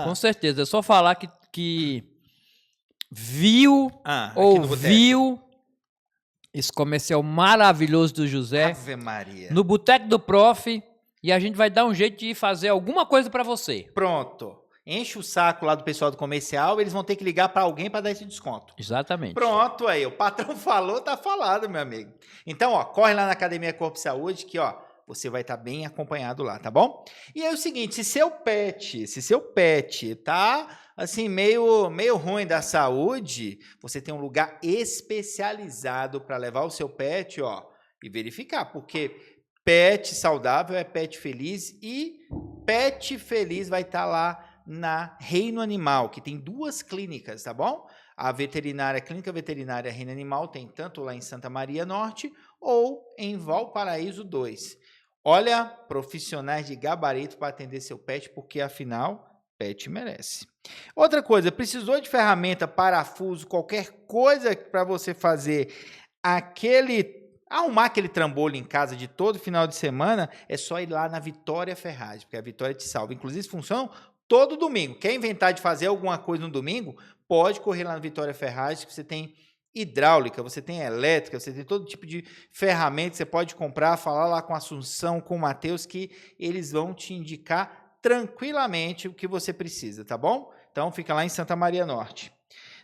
Com certeza, é só falar que viu, aqui no boteco. ouviu esse comercial maravilhoso do José Ave Maria. no Boteco do Prof, e a gente vai dar um jeito de fazer alguma coisa para você. Pronto. Enche o saco lá do pessoal do comercial, eles vão ter que ligar para alguém para dar esse desconto. Exatamente. Pronto aí, o patrão falou, tá falado, meu amigo. Então, ó, corre lá na Academia Corpo e Saúde que, ó, você vai estar bem acompanhado lá, tá bom? E é o seguinte, se seu pet tá assim meio ruim da saúde, você tem um lugar especializado para levar o seu pet, ó, e verificar, porque pet saudável é pet feliz e pet feliz vai estar lá na Reino Animal, que tem 2 clínicas, tá bom? A Clínica Veterinária Reino Animal tem tanto lá em Santa Maria Norte ou em Valparaíso 2. Olha, profissionais de gabarito para atender seu pet, porque afinal, pet merece. Outra coisa, precisou de ferramenta, parafuso, qualquer coisa para você fazer arrumar aquele trambolho em casa de todo final de semana, é só ir lá na Vitória Ferragem, porque a Vitória te salva. Inclusive, funcionam todo domingo. Quer inventar de fazer alguma coisa no domingo? Pode correr lá na Vitória Ferragem, que você tem hidráulica, você tem elétrica, você tem todo tipo de ferramenta que você pode comprar, falar lá com a Assunção, com o Matheus, que eles vão te indicar tranquilamente o que você precisa, tá bom? Então, fica lá em Santa Maria Norte.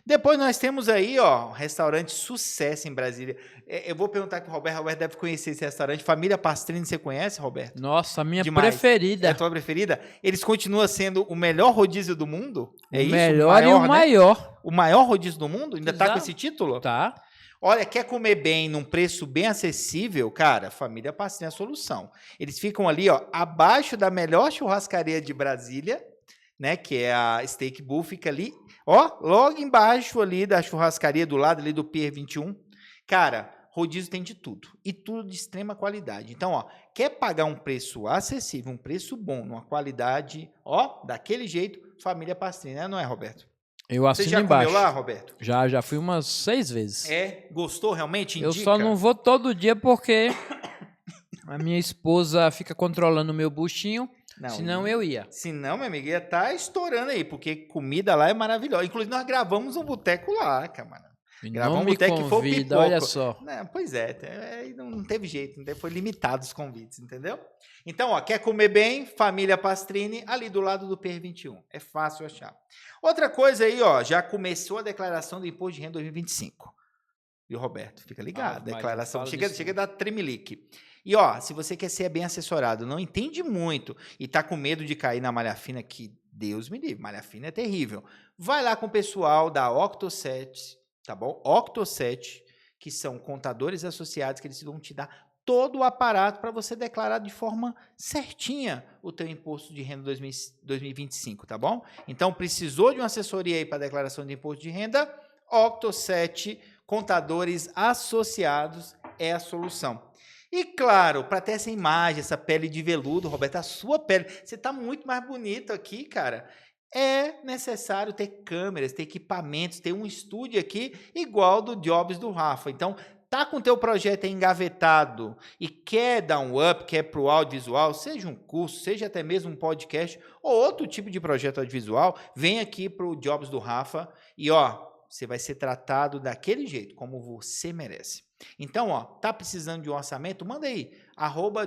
Depois nós temos aí, ó, um restaurante sucesso em Brasília. Eu vou perguntar que o Roberto deve conhecer esse restaurante. Família Pastrini, você conhece, Roberto? Nossa, a minha Demais. preferida. É a tua preferida? Eles continuam sendo o melhor rodízio do mundo? É isso? O melhor e o maior. Né? O maior rodízio do mundo? Ainda Exato. tá com esse título? Tá. Olha, quer comer bem, num preço bem acessível? Cara, Família Pastrini é a solução. Eles ficam ali, ó, abaixo da melhor churrascaria de Brasília, né, que é a Steak Bull, fica ali, ó, logo embaixo ali da churrascaria, do lado ali do Pier 21. Cara, rodízio tem de tudo, e tudo de extrema qualidade. Então, ó, quer pagar um preço acessível, um preço bom, numa qualidade, ó, daquele jeito, Família Pastrini, né, não é, Roberto? Eu assino Você já embaixo. comeu lá, Roberto? Já fui umas 6 vezes. É? Gostou realmente? Indica? Eu só não vou todo dia porque a minha esposa fica controlando o meu buchinho. Não, senão eu ia. Senão, minha amiga, ia estar estourando aí, porque comida lá é maravilhosa. Inclusive, nós gravamos um boteco lá, camarada. Gravamos um boteco que foi o pipoco. Olha só. Não, pois não teve jeito, foi limitado os convites, entendeu? Então, ó, quer comer bem? Família Pastrini, ali do lado do PR 21. É fácil achar. Outra coisa aí, ó, já começou a declaração do Imposto de Renda 2025. Viu, Roberto? Fica ligado. Declaração chega a dar tremelique. E, ó, se você quer ser bem assessorado, não entende muito e tá com medo de cair na malha fina, que Deus me livre, malha fina é terrível, vai lá com o pessoal da Octo7, tá bom? Octo7, que são contadores associados, que eles vão te dar todo o aparato para você declarar de forma certinha o teu imposto de renda 2025, tá bom? Então, precisou de uma assessoria aí para declaração de imposto de renda? Octo7, contadores associados, é a solução. E claro, para ter essa imagem, essa pele de veludo, Roberto, a sua pele, você está muito mais bonito aqui, cara. É necessário ter câmeras, ter equipamentos, ter um estúdio aqui igual do Jobs do Rafa. Então, tá com o teu projeto engavetado e quer dar um up, quer para o audiovisual, seja um curso, seja até mesmo um podcast ou outro tipo de projeto audiovisual, vem aqui para o Jobs do Rafa e, ó, você vai ser tratado daquele jeito, como você merece. Então, ó, tá precisando de um orçamento? Manda aí,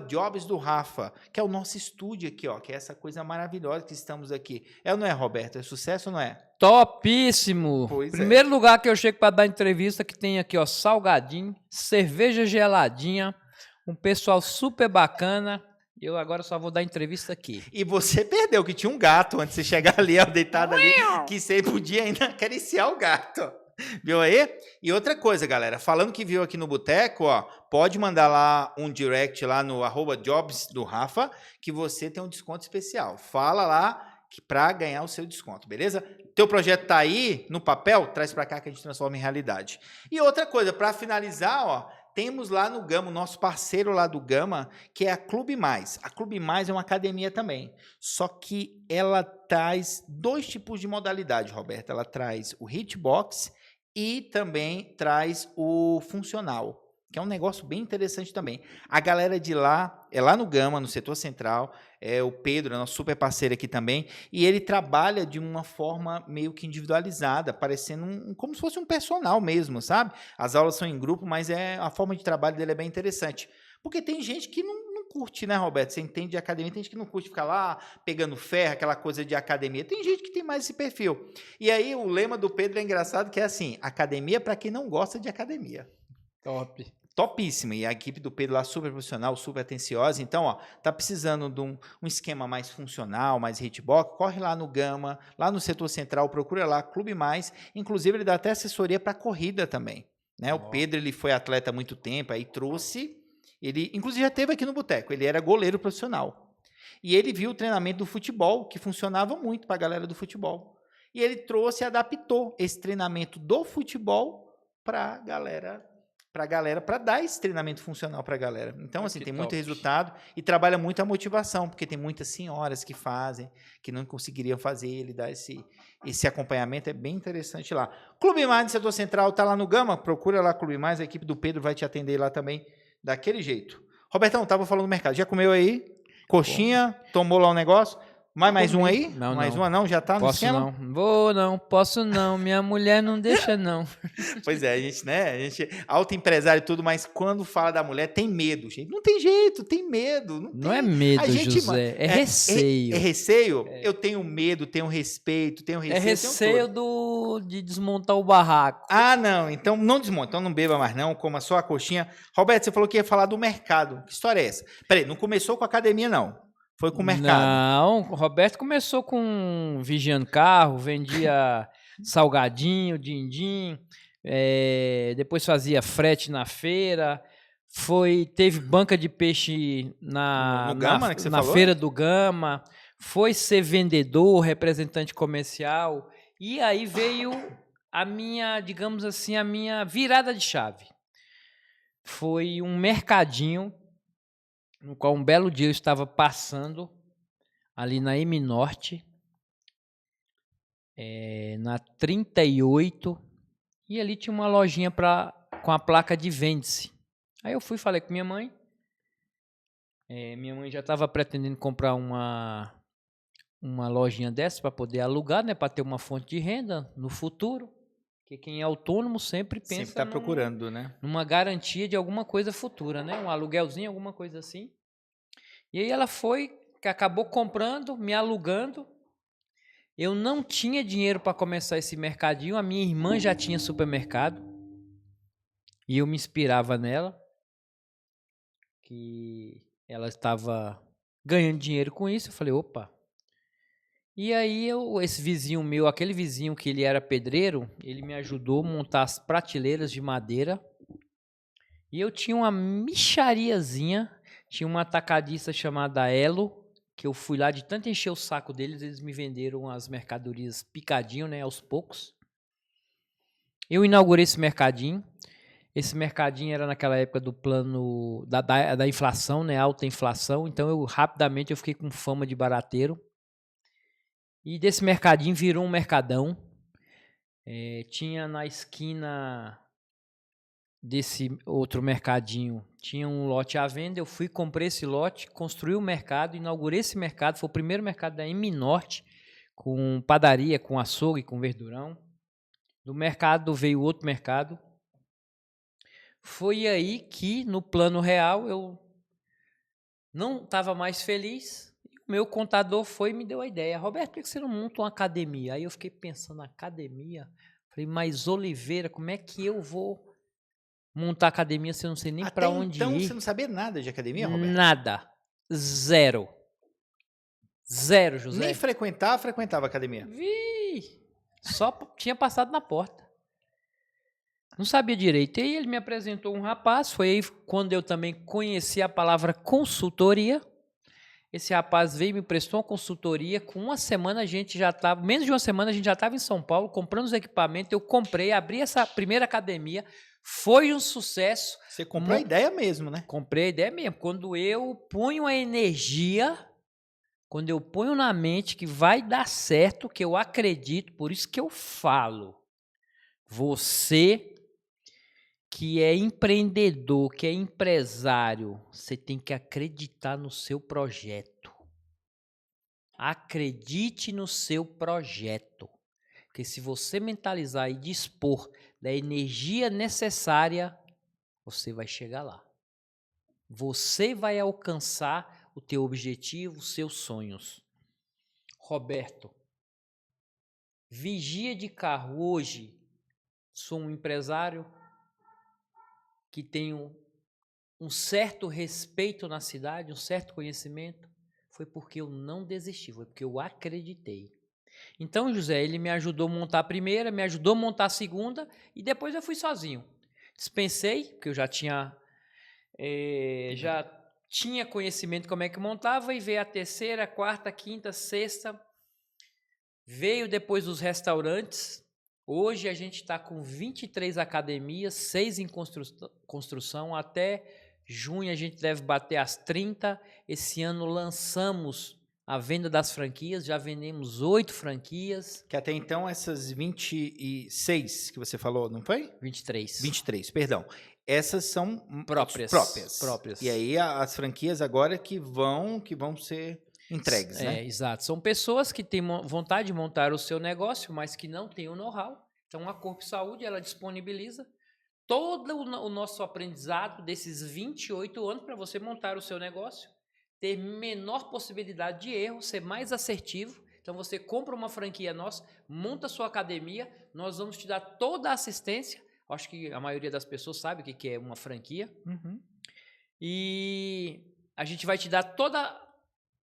@jobsdorafa, que é o nosso estúdio aqui, ó, que é essa coisa maravilhosa que estamos aqui. É ou não é, Roberto? É sucesso ou não é? Topíssimo! Pois Primeiro lugar que eu chego para dar entrevista, que tem aqui, ó, salgadinho, cerveja geladinha, um pessoal super bacana. Eu agora só vou dar entrevista aqui. E você perdeu, que tinha um gato antes de você chegar ali, ó, deitado ali, que você podia ainda acariciar o gato. Viu aí? E outra coisa, galera, falando que viu aqui no Boteco, ó, pode mandar lá um direct lá no @jobsdorafa, que você tem um desconto especial. Fala lá para ganhar o seu desconto, beleza? Teu projeto tá aí no papel, traz para cá que a gente transforma em realidade. E outra coisa, para finalizar, ó, temos lá no Gama, o nosso parceiro lá do Gama, que é a Clube Mais. A Clube Mais é uma academia também, só que ela traz 2 tipos de modalidade, Roberto. Ela traz o hitbox e também traz o funcional, que é um negócio bem interessante também. A galera de lá, é lá no Gama, no setor central, é o Pedro, é nosso super parceiro aqui também, e ele trabalha de uma forma meio que individualizada, parecendo como se fosse um personal mesmo, sabe? As aulas são em grupo, mas a forma de trabalho dele é bem interessante. Porque tem gente que não curte, né, Roberto? Você entende de academia, tem gente que não curte ficar lá pegando ferro, aquela coisa de academia. Tem gente que tem mais esse perfil. E aí o lema do Pedro é engraçado, que é assim, academia para quem não gosta de academia. Top. Topíssima. E a equipe do Pedro lá super profissional, super atenciosa. Então, ó, tá precisando de um esquema mais funcional, mais hitbox, corre lá no Gama, lá no setor central, procura lá, Clube Mais. Inclusive, ele dá até assessoria para corrida também. Né? O Pedro, ele foi atleta há muito tempo, aí trouxe... Ele, inclusive, já esteve aqui no Boteco. Ele era goleiro profissional. E ele viu o treinamento do futebol, que funcionava muito para a galera do futebol. E ele trouxe e adaptou esse treinamento do futebol para a galera, para dar esse treinamento funcional para a galera. Então, assim, tem muito resultado e trabalha muito a motivação, porque tem muitas senhoras que fazem, que não conseguiriam fazer, ele dá esse acompanhamento, é bem interessante lá. Clube Mais do Setor Central está lá no Gama, procura lá Clube Mais, a equipe do Pedro vai te atender lá também, daquele jeito. Robertão, tava falando do mercado. Já comeu aí? Coxinha? Tomou lá um negócio? Mais um aí? Não, mais não. uma não? Já tá no Posso esquema? não. Vou não, posso não. Minha mulher não deixa não. Pois é, a gente, né? A gente é autoempresário e tudo, mas quando fala da mulher, tem medo, gente. Não tem jeito, tem medo. Não é medo, a gente, José. É receio. É receio? Eu tenho medo, tenho respeito, tenho receio. É receio de desmontar o barraco. Ah, não. Então não desmonta. Então não beba mais não, coma só a coxinha. Roberto, você falou que ia falar do mercado. Que história é essa? Peraí, não começou com a academia, não. Foi com o mercado. Não, o Roberto começou com vigiando carro, vendia salgadinho, din-din, depois fazia frete na feira, teve banca de peixe no Gama, que você na falou? feira do Gama, foi ser vendedor, representante comercial, e aí veio a minha, digamos assim, a minha virada de chave. Foi um mercadinho no qual um belo dia eu estava passando ali na M Norte, na 38, e ali tinha uma lojinha com a placa de vende-se. Aí eu fui e falei com minha mãe. Minha mãe já estava pretendendo comprar uma lojinha dessa para poder alugar, né, para ter uma fonte de renda no futuro. Porque quem é autônomo sempre pensa sempre está procurando, né? Numa garantia de alguma coisa futura, né? Um aluguelzinho, alguma coisa assim. E aí ela acabou comprando, me alugando. Eu não tinha dinheiro para começar esse mercadinho. A minha irmã já tinha supermercado. E eu me inspirava nela. Que ela estava ganhando dinheiro com isso. Eu falei, opa. E aí esse vizinho meu, aquele vizinho que ele era pedreiro, ele me ajudou a montar as prateleiras de madeira. E eu tinha uma mixariazinha. Tinha uma atacadista chamada Elo, que eu fui lá de tanto encher o saco deles, eles me venderam as mercadorias picadinho, né, aos poucos. Eu inaugurei esse mercadinho. Esse mercadinho era naquela época do plano da inflação, né, alta inflação. Então, rapidamente eu fiquei com fama de barateiro. E desse mercadinho virou um mercadão. Tinha na esquina desse outro mercadinho, tinha um lote à venda, eu fui, comprei esse lote, construí o mercado, inaugurei esse mercado, foi o primeiro mercado da M Norte, com padaria, com açougue, com verdurão. Do mercado veio outro mercado. Foi aí que, no plano real, eu não estava mais feliz, e o meu contador foi e me deu a ideia, Roberto, por que você não monta uma academia? Aí eu fiquei pensando, academia? Falei, mas Oliveira, como é que eu vou montar academia se eu não sei nem para onde então, ir? você não sabia nada de academia, Roberto? Nada. Zero, José. Nem frequentava academia. Só tinha passado na porta. Não sabia direito. E aí ele me apresentou um rapaz. Foi aí quando eu também conheci a palavra consultoria. Esse rapaz veio e me prestou uma consultoria. Com uma semana a gente já estava, menos de uma semana a gente já estava em São Paulo, comprando os equipamentos. Eu comprei, abri essa primeira academia. Foi um sucesso. Você comprou a ideia mesmo, né? Comprei a ideia mesmo. Quando eu ponho a energia, quando eu ponho na mente que vai dar certo, que eu acredito, por isso que eu falo. Você que é empreendedor, que é empresário, você tem que acreditar no seu projeto. Acredite no seu projeto. Porque se você mentalizar e dispor da energia necessária, você vai chegar lá. Você vai alcançar o teu objetivo, os seus sonhos. Roberto, vigia de carro hoje, sou um empresário que tenho um certo respeito na cidade, um certo conhecimento, foi porque eu não desisti, foi porque eu acreditei. Então, José, ele me ajudou a montar a primeira, me ajudou a montar a segunda e depois eu fui sozinho. Dispensei, porque eu já tinha conhecimento como é que montava, e veio a terceira, quarta, quinta, sexta. Veio depois os restaurantes. Hoje a gente está com 23 academias, 6 em construção. Até junho a gente deve bater as 30. Esse ano lançamos a venda das franquias, já vendemos 8 franquias. Que até então essas 26 que você falou, não foi? 23. 23, perdão. Essas são próprias. E aí as franquias agora que vão ser entregues, né? Exato. São pessoas que têm vontade de montar o seu negócio, mas que não têm o know-how. Então, a Corpo Saúde, ela disponibiliza todo o nosso aprendizado desses 28 anos para você montar o seu negócio, ter menor possibilidade de erro, ser mais assertivo. Então, você compra uma franquia nossa, monta a sua academia, nós vamos te dar toda a assistência. Acho que a maioria das pessoas sabe o que é uma franquia. Uhum. E a gente vai te dar toda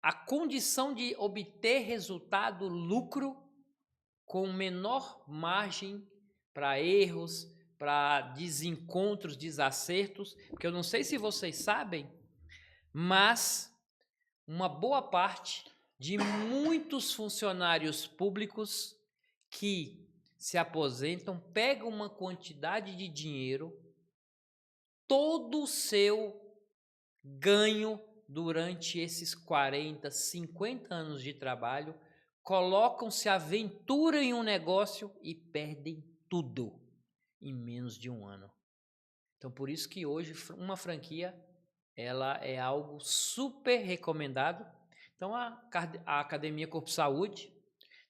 a condição de obter resultado, lucro, com menor margem para erros, para desencontros, desacertos, porque eu não sei se vocês sabem, mas uma boa parte de muitos funcionários públicos que se aposentam pegam uma quantidade de dinheiro, todo o seu ganho durante esses 40, 50 anos de trabalho, colocam-se aventura em um negócio e perdem tudo em menos de um ano. Então, por isso que hoje uma franquia ela é algo super recomendado. Então, a Academia Corpo Saúde,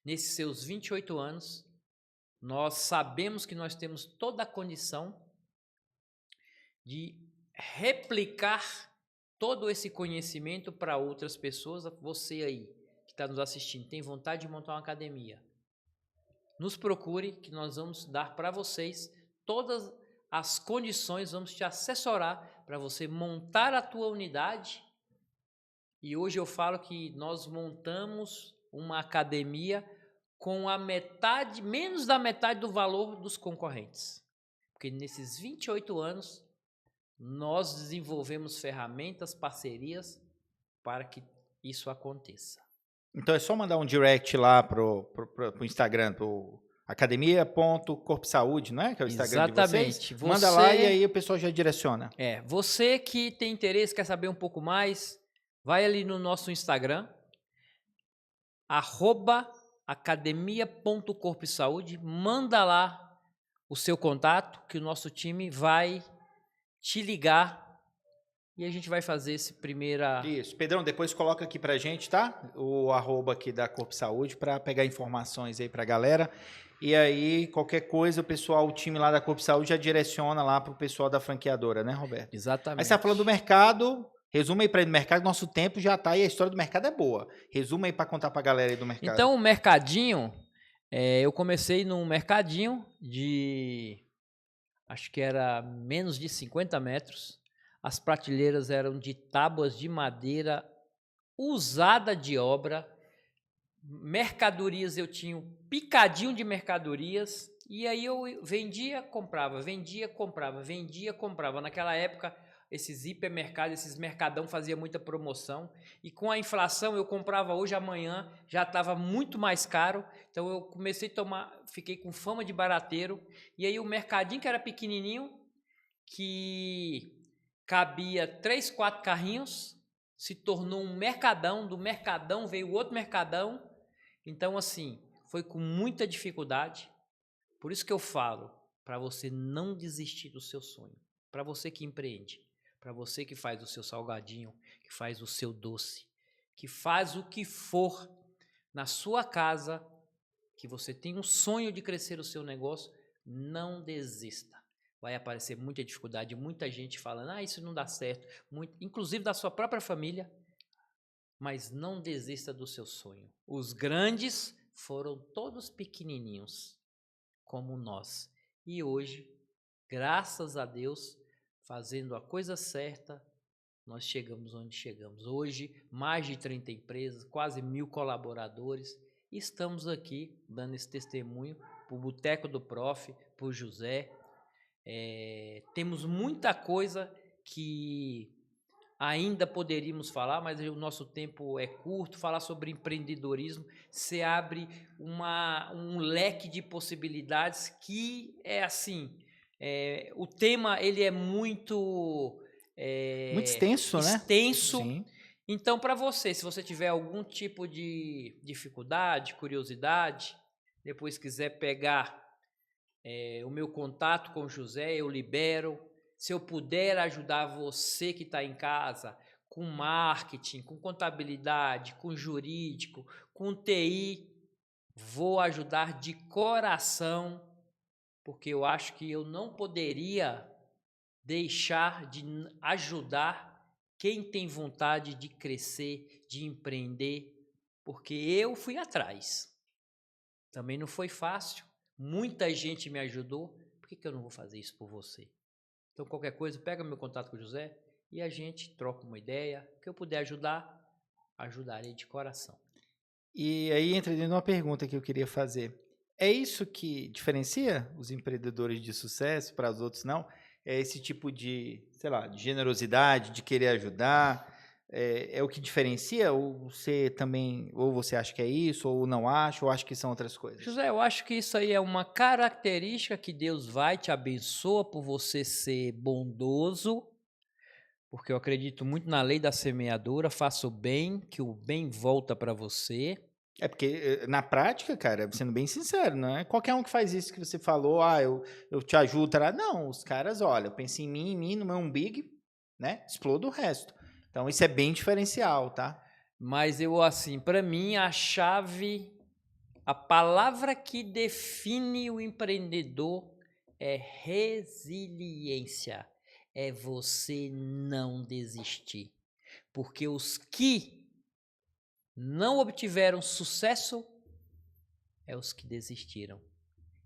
nesses seus 28 anos, nós sabemos que nós temos toda a condição de replicar todo esse conhecimento para outras pessoas. Você aí que está nos assistindo, tem vontade de montar uma academia, nos procure que nós vamos dar para vocês todas as condições, vamos te assessorar para você montar a tua unidade. E hoje eu falo que nós montamos uma academia com a metade, menos da metade do valor dos concorrentes. Porque nesses 28 anos nós desenvolvemos ferramentas, parcerias para que isso aconteça. Então é só mandar um direct lá pro Instagram, pro academia.corpsaúde, não é? Que é o Instagram Exatamente. de vocês. Manda lá e aí o pessoal já direciona. Você que tem interesse, quer saber um pouco mais, vai ali no nosso Instagram, @academia.corpsaúde, manda lá o seu contato, que o nosso time vai te ligar e a gente vai fazer esse primeira... Isso. Pedrão, depois coloca aqui pra gente, tá? O @ aqui da Corpo Saúde para pegar informações aí pra galera. E aí, qualquer coisa, o time lá da Corpo Saúde já direciona lá pro pessoal da franqueadora, né, Roberto? Exatamente. Aí você tá falando do mercado, resume aí pra ele do mercado, nosso tempo já tá e a história do mercado é boa. Resume aí pra contar pra galera aí do mercado. Então, o mercadinho, eu comecei num mercadinho de... acho que era menos de 50 metros. As prateleiras eram de tábuas de madeira usada de obra. Mercadorias, eu tinha um picadinho de mercadorias. E aí eu vendia, comprava, vendia, comprava, vendia, comprava. Naquela época, esses hipermercados, esses mercadão fazia muita promoção. E com a inflação, eu comprava hoje, amanhã, já estava muito mais caro. Então eu comecei a tomar, fiquei com fama de barateiro. E aí o mercadinho que era pequenininho, que cabia 3, 4 carrinhos, se tornou um mercadão. Do mercadão veio outro mercadão. Então, assim, foi com muita dificuldade. Por isso que eu falo, para você não desistir do seu sonho, para você que empreende, para você que faz o seu salgadinho, que faz o seu doce, que faz o que for na sua casa, que você tem um sonho de crescer o seu negócio, não desista. Vai aparecer muita dificuldade, muita gente falando, isso não dá certo, inclusive da sua própria família, mas não desista do seu sonho. Os grandes foram todos pequenininhos, como nós. E hoje, graças a Deus, fazendo a coisa certa, nós chegamos onde chegamos. Hoje, mais de 30 empresas, quase 1.000 colaboradores. E estamos aqui dando esse testemunho para o Boteco do Prof, para o José. Temos muita coisa que ainda poderíamos falar, mas o nosso tempo é curto. Falar sobre empreendedorismo, você abre um leque de possibilidades que é assim, o tema ele é muito Muito extenso, né? extenso. Sim. Então, para você, se você tiver algum tipo de dificuldade, curiosidade, depois quiser pegar o meu contato com o José, eu libero. Se eu puder ajudar você que está em casa com marketing, com contabilidade, com jurídico, com TI, vou ajudar de coração, porque eu acho que eu não poderia deixar de ajudar quem tem vontade de crescer, de empreender, porque eu fui atrás. Também não foi fácil. Muita gente me ajudou. Por que eu não vou fazer isso por você? Então, qualquer coisa, pega meu contato com o José e a gente troca uma ideia. O que eu puder ajudar, ajudarei de coração. E aí entra dentro de uma pergunta que eu queria fazer. É isso que diferencia os empreendedores de sucesso para os outros não? É esse tipo de, sei lá, de generosidade, de querer ajudar? É o que diferencia? Ou você também, ou você acha que é isso, ou não acha, ou acha que são outras coisas? José, eu acho que isso aí é uma característica que Deus vai te abençoa por você ser bondoso, porque eu acredito muito na lei da semeadura, faça o bem, que o bem volta para você. É porque, na prática, cara, sendo bem sincero, não é qualquer um que faz isso que você falou, eu te ajudo, tá? Não, os caras, olha, eu penso em mim, no meu umbigo, né? Explodo o resto. Então, isso é bem diferencial, tá? Mas eu, assim, para mim, a palavra que define o empreendedor é resiliência. É você não desistir. Porque os que não obtiveram sucesso é os que desistiram.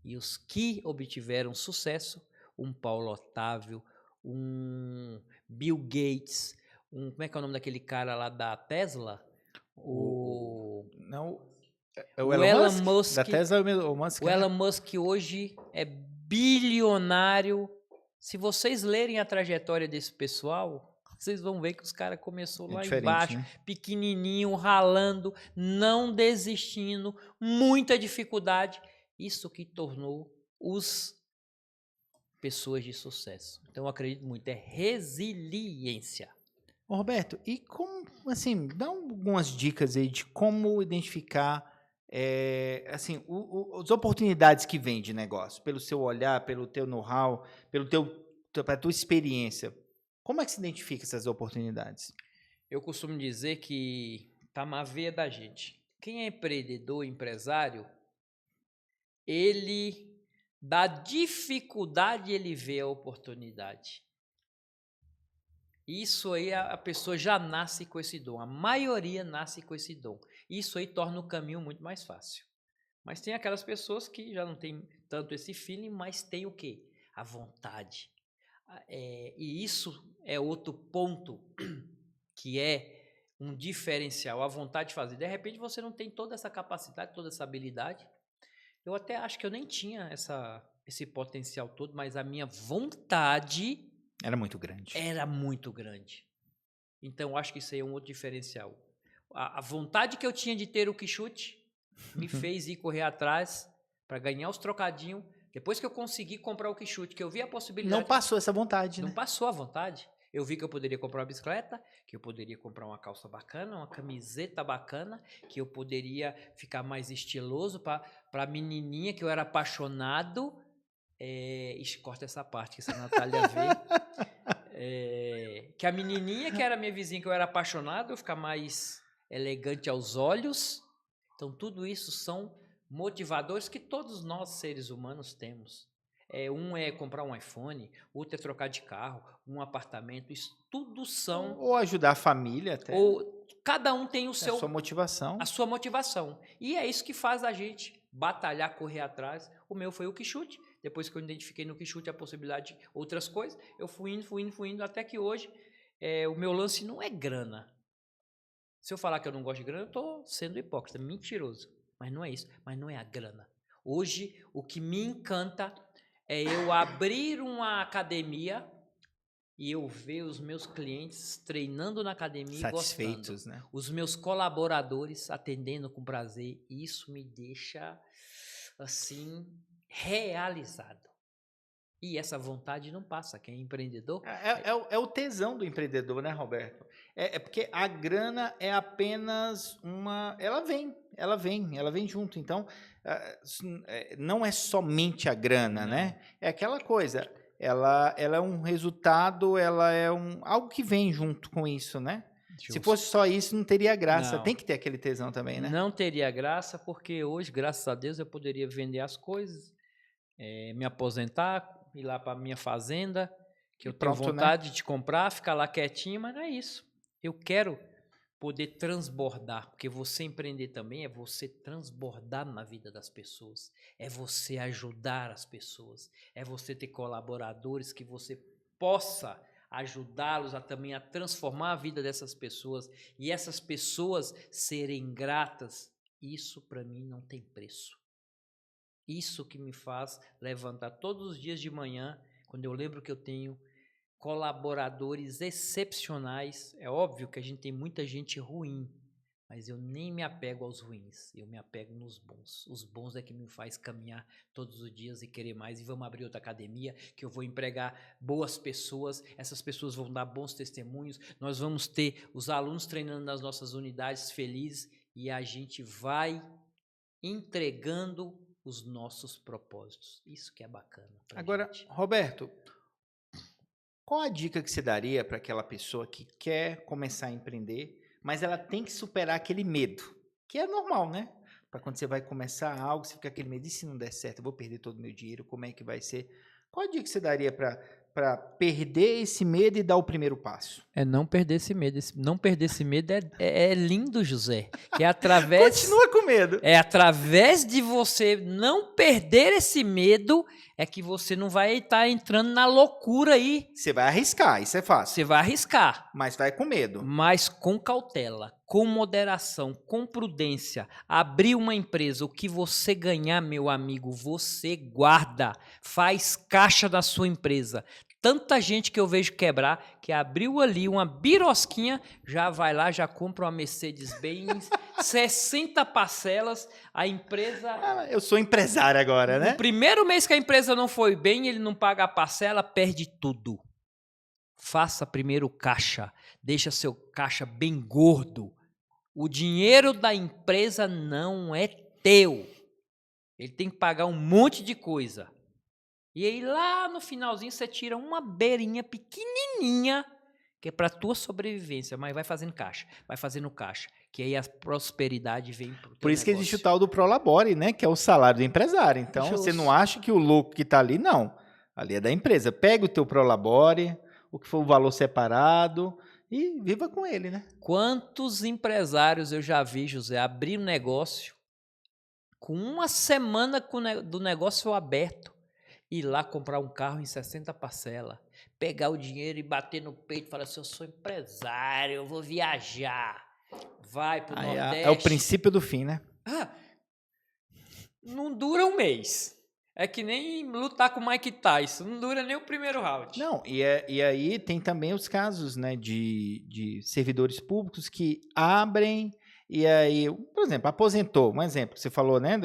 E os que obtiveram sucesso, um Paulo Otávio, um Bill Gates, como é que é o nome daquele cara lá da Tesla? Não, é o O Elon Elon Musk? Musk. Da Tesla é o Elon Musk, O Elon Musk hoje é bilionário. Se vocês lerem a trajetória desse pessoal, vocês vão ver que os caras começou lá embaixo, né? pequenininho, ralando, não desistindo, muita dificuldade. Isso que tornou os pessoas de sucesso. Então eu acredito muito, é resiliência. Ô, Roberto, e como, assim, dá algumas dicas aí de como identificar, assim, as oportunidades que vêm de negócio, pelo seu olhar, pelo teu know-how, pela tua experiência. Como é que se identifica essas oportunidades? Eu costumo dizer que tá na veia da gente. Quem é empreendedor, empresário, ele, da dificuldade, ele vê a oportunidade. Isso aí a pessoa já nasce com esse dom. A maioria nasce com esse dom. Isso aí torna o caminho muito mais fácil. Mas tem aquelas pessoas que já não tem tanto esse feeling, mas tem o quê? A vontade. E isso é outro ponto que é um diferencial, a vontade de fazer. De repente você não tem toda essa capacidade, toda essa habilidade. Eu até acho que eu nem tinha esse potencial todo, mas a minha vontade Era muito grande. Era muito grande. Então, eu acho que isso aí é um outro diferencial. A vontade que eu tinha de ter o quichute me fez ir correr atrás para ganhar os trocadinhos. Depois que eu consegui comprar o quichute, que eu vi a possibilidade... Não passou essa vontade, Não né? passou a vontade. Eu vi que eu poderia comprar uma bicicleta, que eu poderia comprar uma calça bacana, uma camiseta bacana, que eu poderia ficar mais estiloso para a menininha que eu era apaixonado. Ixi, corta essa parte, que se a Natália vê. Que a menininha que era minha vizinha, que eu era apaixonado, eu ficar mais elegante aos olhos. Então, tudo isso são motivadores que todos nós, seres humanos, temos. Um é comprar um iPhone, outro é trocar de carro, um apartamento, isso tudo são... Ou ajudar a família até. Ou cada um tem a sua motivação. a sua motivação. E é isso que faz a gente batalhar, correr atrás. O meu foi o quichute. Depois que eu identifiquei no quichute a possibilidade de outras coisas, eu fui indo, até que hoje o meu lance não é grana. Se eu falar que eu não gosto de grana, eu estou sendo hipócrita, mentiroso. Mas não é isso, mas não é a grana. Hoje, o que me encanta é eu abrir uma academia e eu ver os meus clientes treinando na academia satisfeitos, e gostando. Né? Os meus colaboradores atendendo com prazer. Isso me deixa, assim, realizado. E essa vontade não passa. Quem é empreendedor... É o tesão do empreendedor, né, Roberto? É porque a grana é apenas uma... Ela vem junto. Então, não é somente a grana, né? É aquela coisa. Ela é um resultado, ela é algo que vem junto com isso, né? Justo. Se fosse só isso, não teria graça. Não. Tem que ter aquele tesão também, né? Não teria graça, porque hoje, graças a Deus, eu poderia vender as coisas, me aposentar, ir lá para minha fazenda, que eu tenho vontade, né, de comprar, ficar lá quietinho, mas não é isso. Eu quero poder transbordar, porque você empreender também é você transbordar na vida das pessoas, é você ajudar as pessoas, é você ter colaboradores que você possa ajudá-los também a transformar a vida dessas pessoas e essas pessoas serem gratas. Isso para mim não tem preço. Isso que me faz levantar todos os dias de manhã, quando eu lembro que eu tenho colaboradores excepcionais. É óbvio que a gente tem muita gente ruim, mas eu nem me apego aos ruins, eu me apego nos bons. Os bons é que me faz caminhar todos os dias e querer mais. E vamos abrir outra academia, que eu vou empregar boas pessoas, essas pessoas vão dar bons testemunhos, nós vamos ter os alunos treinando nas nossas unidades felizes e a gente vai entregando os nossos propósitos. Isso que é bacana. Agora, gente. Roberto, qual a dica que você daria para aquela pessoa que quer começar a empreender, mas ela tem que superar aquele medo, que é normal, né? Para quando você vai começar algo, você fica aquele medo, e se não der certo, eu vou perder todo o meu dinheiro, como é que vai ser? Qual a dica que você daria para perder esse medo e dar o primeiro passo? É não perder esse medo. Não perder esse medo é lindo, José. Que é através... Continua com medo. É através de você não perder esse medo é que você não vai estar entrando na loucura aí. Você vai arriscar, isso é fácil. Você vai arriscar. Mas vai com medo. Mas com cautela, com moderação, com prudência. Abrir uma empresa, o que você ganhar, meu amigo, você guarda. Faz caixa da sua empresa. Tanta gente que eu vejo quebrar, que abriu ali uma birosquinha, já vai lá, já compra uma Mercedes-Benz, 60 parcelas, a empresa... eu sou empresário agora, né? No primeiro mês que a empresa não foi bem, ele não paga a parcela, perde tudo. Faça primeiro caixa, deixa seu caixa bem gordo. O dinheiro da empresa não é teu. Ele tem que pagar um monte de coisa. E aí lá no finalzinho você tira uma beirinha pequenininha, que é para a tua sobrevivência, mas vai fazendo caixa, que aí a prosperidade vem pro teu Por isso negócio. que existe o tal do Prolabore, né, que é o salário do empresário. Então, você não acha que o lucro que está ali, não. Ali é da empresa. Pega o teu Prolabore, o que for o valor separado, e viva com ele, né? Quantos empresários eu já vi, José, abrir um negócio, com uma semana do negócio aberto, ir lá comprar um carro em 60 parcelas, pegar o dinheiro e bater no peito e falar assim, eu sou empresário, eu vou viajar. Vai pro Nordeste. É o princípio do fim, né? Não dura um mês. É que nem lutar com o Mike Tyson, não dura nem o primeiro round. Não, e aí tem também os casos, né, de servidores públicos que abrem e aí, por exemplo, aposentou, um exemplo, você falou, né,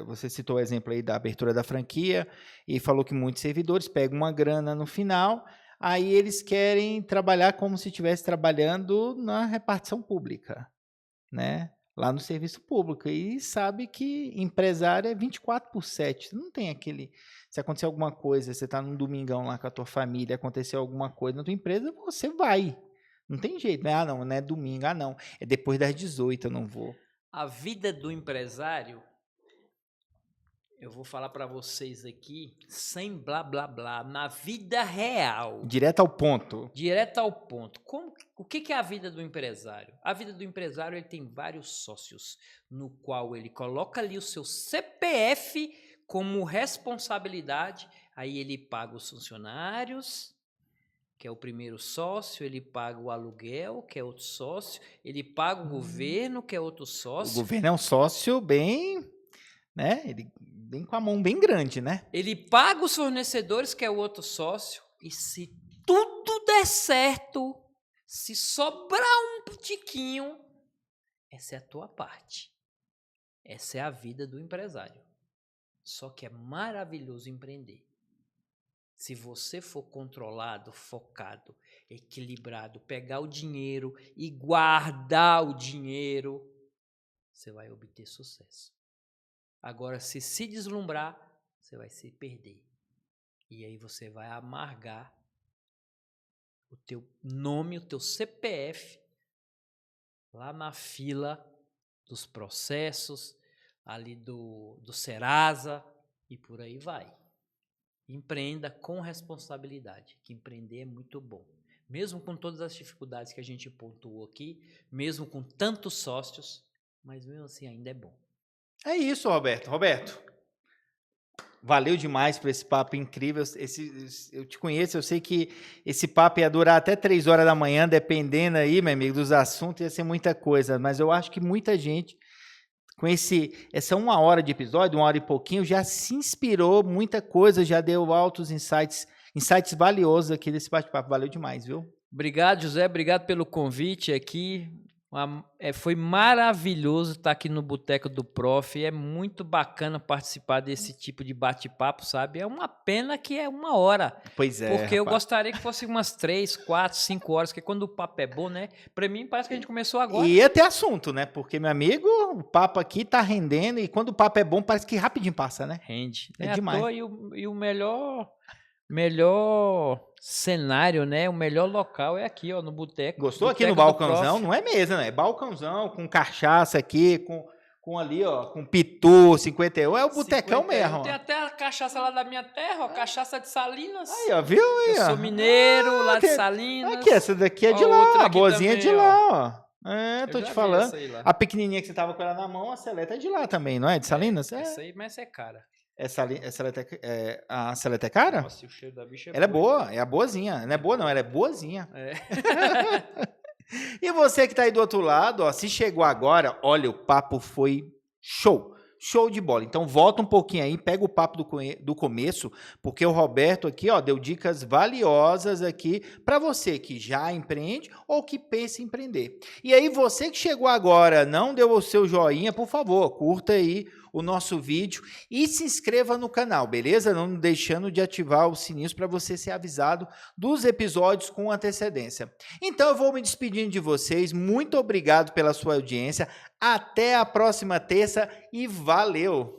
você citou o exemplo aí da abertura da franquia e falou que muitos servidores pegam uma grana no final, aí eles querem trabalhar como se estivesse trabalhando na repartição pública, né? Lá no serviço público, e sabe que empresário é 24/7, não tem aquele, se acontecer alguma coisa, você está num domingão lá com a tua família, aconteceu alguma coisa na tua empresa, você vai, não tem jeito, né? Não é domingo, não, é depois das 18 eu não vou. A vida do empresário, eu vou falar para vocês aqui, sem blá blá blá, na vida real. Direto ao ponto. Direto ao ponto. O que é a vida do empresário? A vida do empresário, ele tem vários sócios, no qual ele coloca ali o seu CPF como responsabilidade, aí ele paga os funcionários, que é o primeiro sócio, ele paga o aluguel, que é outro sócio, ele paga o governo, que é outro sócio. O governo é um sócio bem, né? Ele vem com a mão bem grande, né? Ele paga os fornecedores, que é o outro sócio, e se tudo der certo, se sobrar um tiquinho, essa é a tua parte. Essa é a vida do empresário. Só que é maravilhoso empreender. Se você for controlado, focado, equilibrado, pegar o dinheiro e guardar o dinheiro, você vai obter sucesso. Agora, se deslumbrar, você vai se perder. E aí você vai amargar o teu nome, o teu CPF, lá na fila dos processos, ali do Serasa, e por aí vai. Empreenda com responsabilidade, que empreender é muito bom. Mesmo com todas as dificuldades que a gente pontuou aqui, mesmo com tantos sócios, mas mesmo assim ainda é bom. É isso, Roberto. Roberto, valeu demais por esse papo incrível. Eu te conheço, eu sei que esse papo ia durar até 3 horas da manhã, dependendo aí, meu amigo, dos assuntos, ia ser muita coisa. Mas eu acho que muita gente, com essa 1 hora de episódio, 1 hora e pouquinho, já se inspirou, muita coisa, já deu altos insights valiosos aqui desse bate-papo. Valeu demais, viu? Obrigado, José. Obrigado pelo convite aqui. Foi maravilhoso estar aqui no Boteco do Prof. É muito bacana participar desse tipo de bate-papo, sabe? É uma pena que é 1 hora. Pois é, porque eu rapaz. gostaria que fosse umas 3, 4, 5 horas, porque quando o papo é bom, né? Pra mim parece que a gente começou agora. E ia ter assunto, né? Porque, meu amigo, o papo aqui tá rendendo e quando o papo é bom, parece que rapidinho passa, né? Rende. É demais. Toa, e o melhor cenário, né? O melhor local é aqui, ó, no Boteco. Gostou Boteco aqui no balcãozão? Não é mesa, né? É balcãozão, com cachaça aqui, com ali, ó, com pitu, 51. É o botecão mesmo. Tem até a cachaça lá da minha terra, ó, cachaça de Salinas. Aí, ó, viu? Aí, Eu ó. sou mineiro, lá de Salinas. Aqui, essa daqui é de lá, a boazinha é de lá, ó. É, tô te falando. A pequenininha que você tava com ela na mão, a seleta é de lá também, não é? De Salinas? Essa aí, mas é cara. A seleta é cara? Nossa, o cheiro da bicha é ela é boa, é a boazinha. Não é boa, não, ela é boazinha. É. E você que tá aí do outro lado, ó, se chegou agora, olha, o papo foi show. Show de bola. Então volta um pouquinho aí, pega o papo do começo, porque o Roberto aqui, ó, deu dicas valiosas aqui para você que já empreende ou que pensa em empreender. E aí você que chegou agora, não deu o seu joinha, por favor, curta aí o nosso vídeo e se inscreva no canal, beleza? Não deixando de ativar os sininhos para você ser avisado dos episódios com antecedência. Então eu vou me despedindo de vocês, muito obrigado pela sua audiência, até a próxima terça e valeu!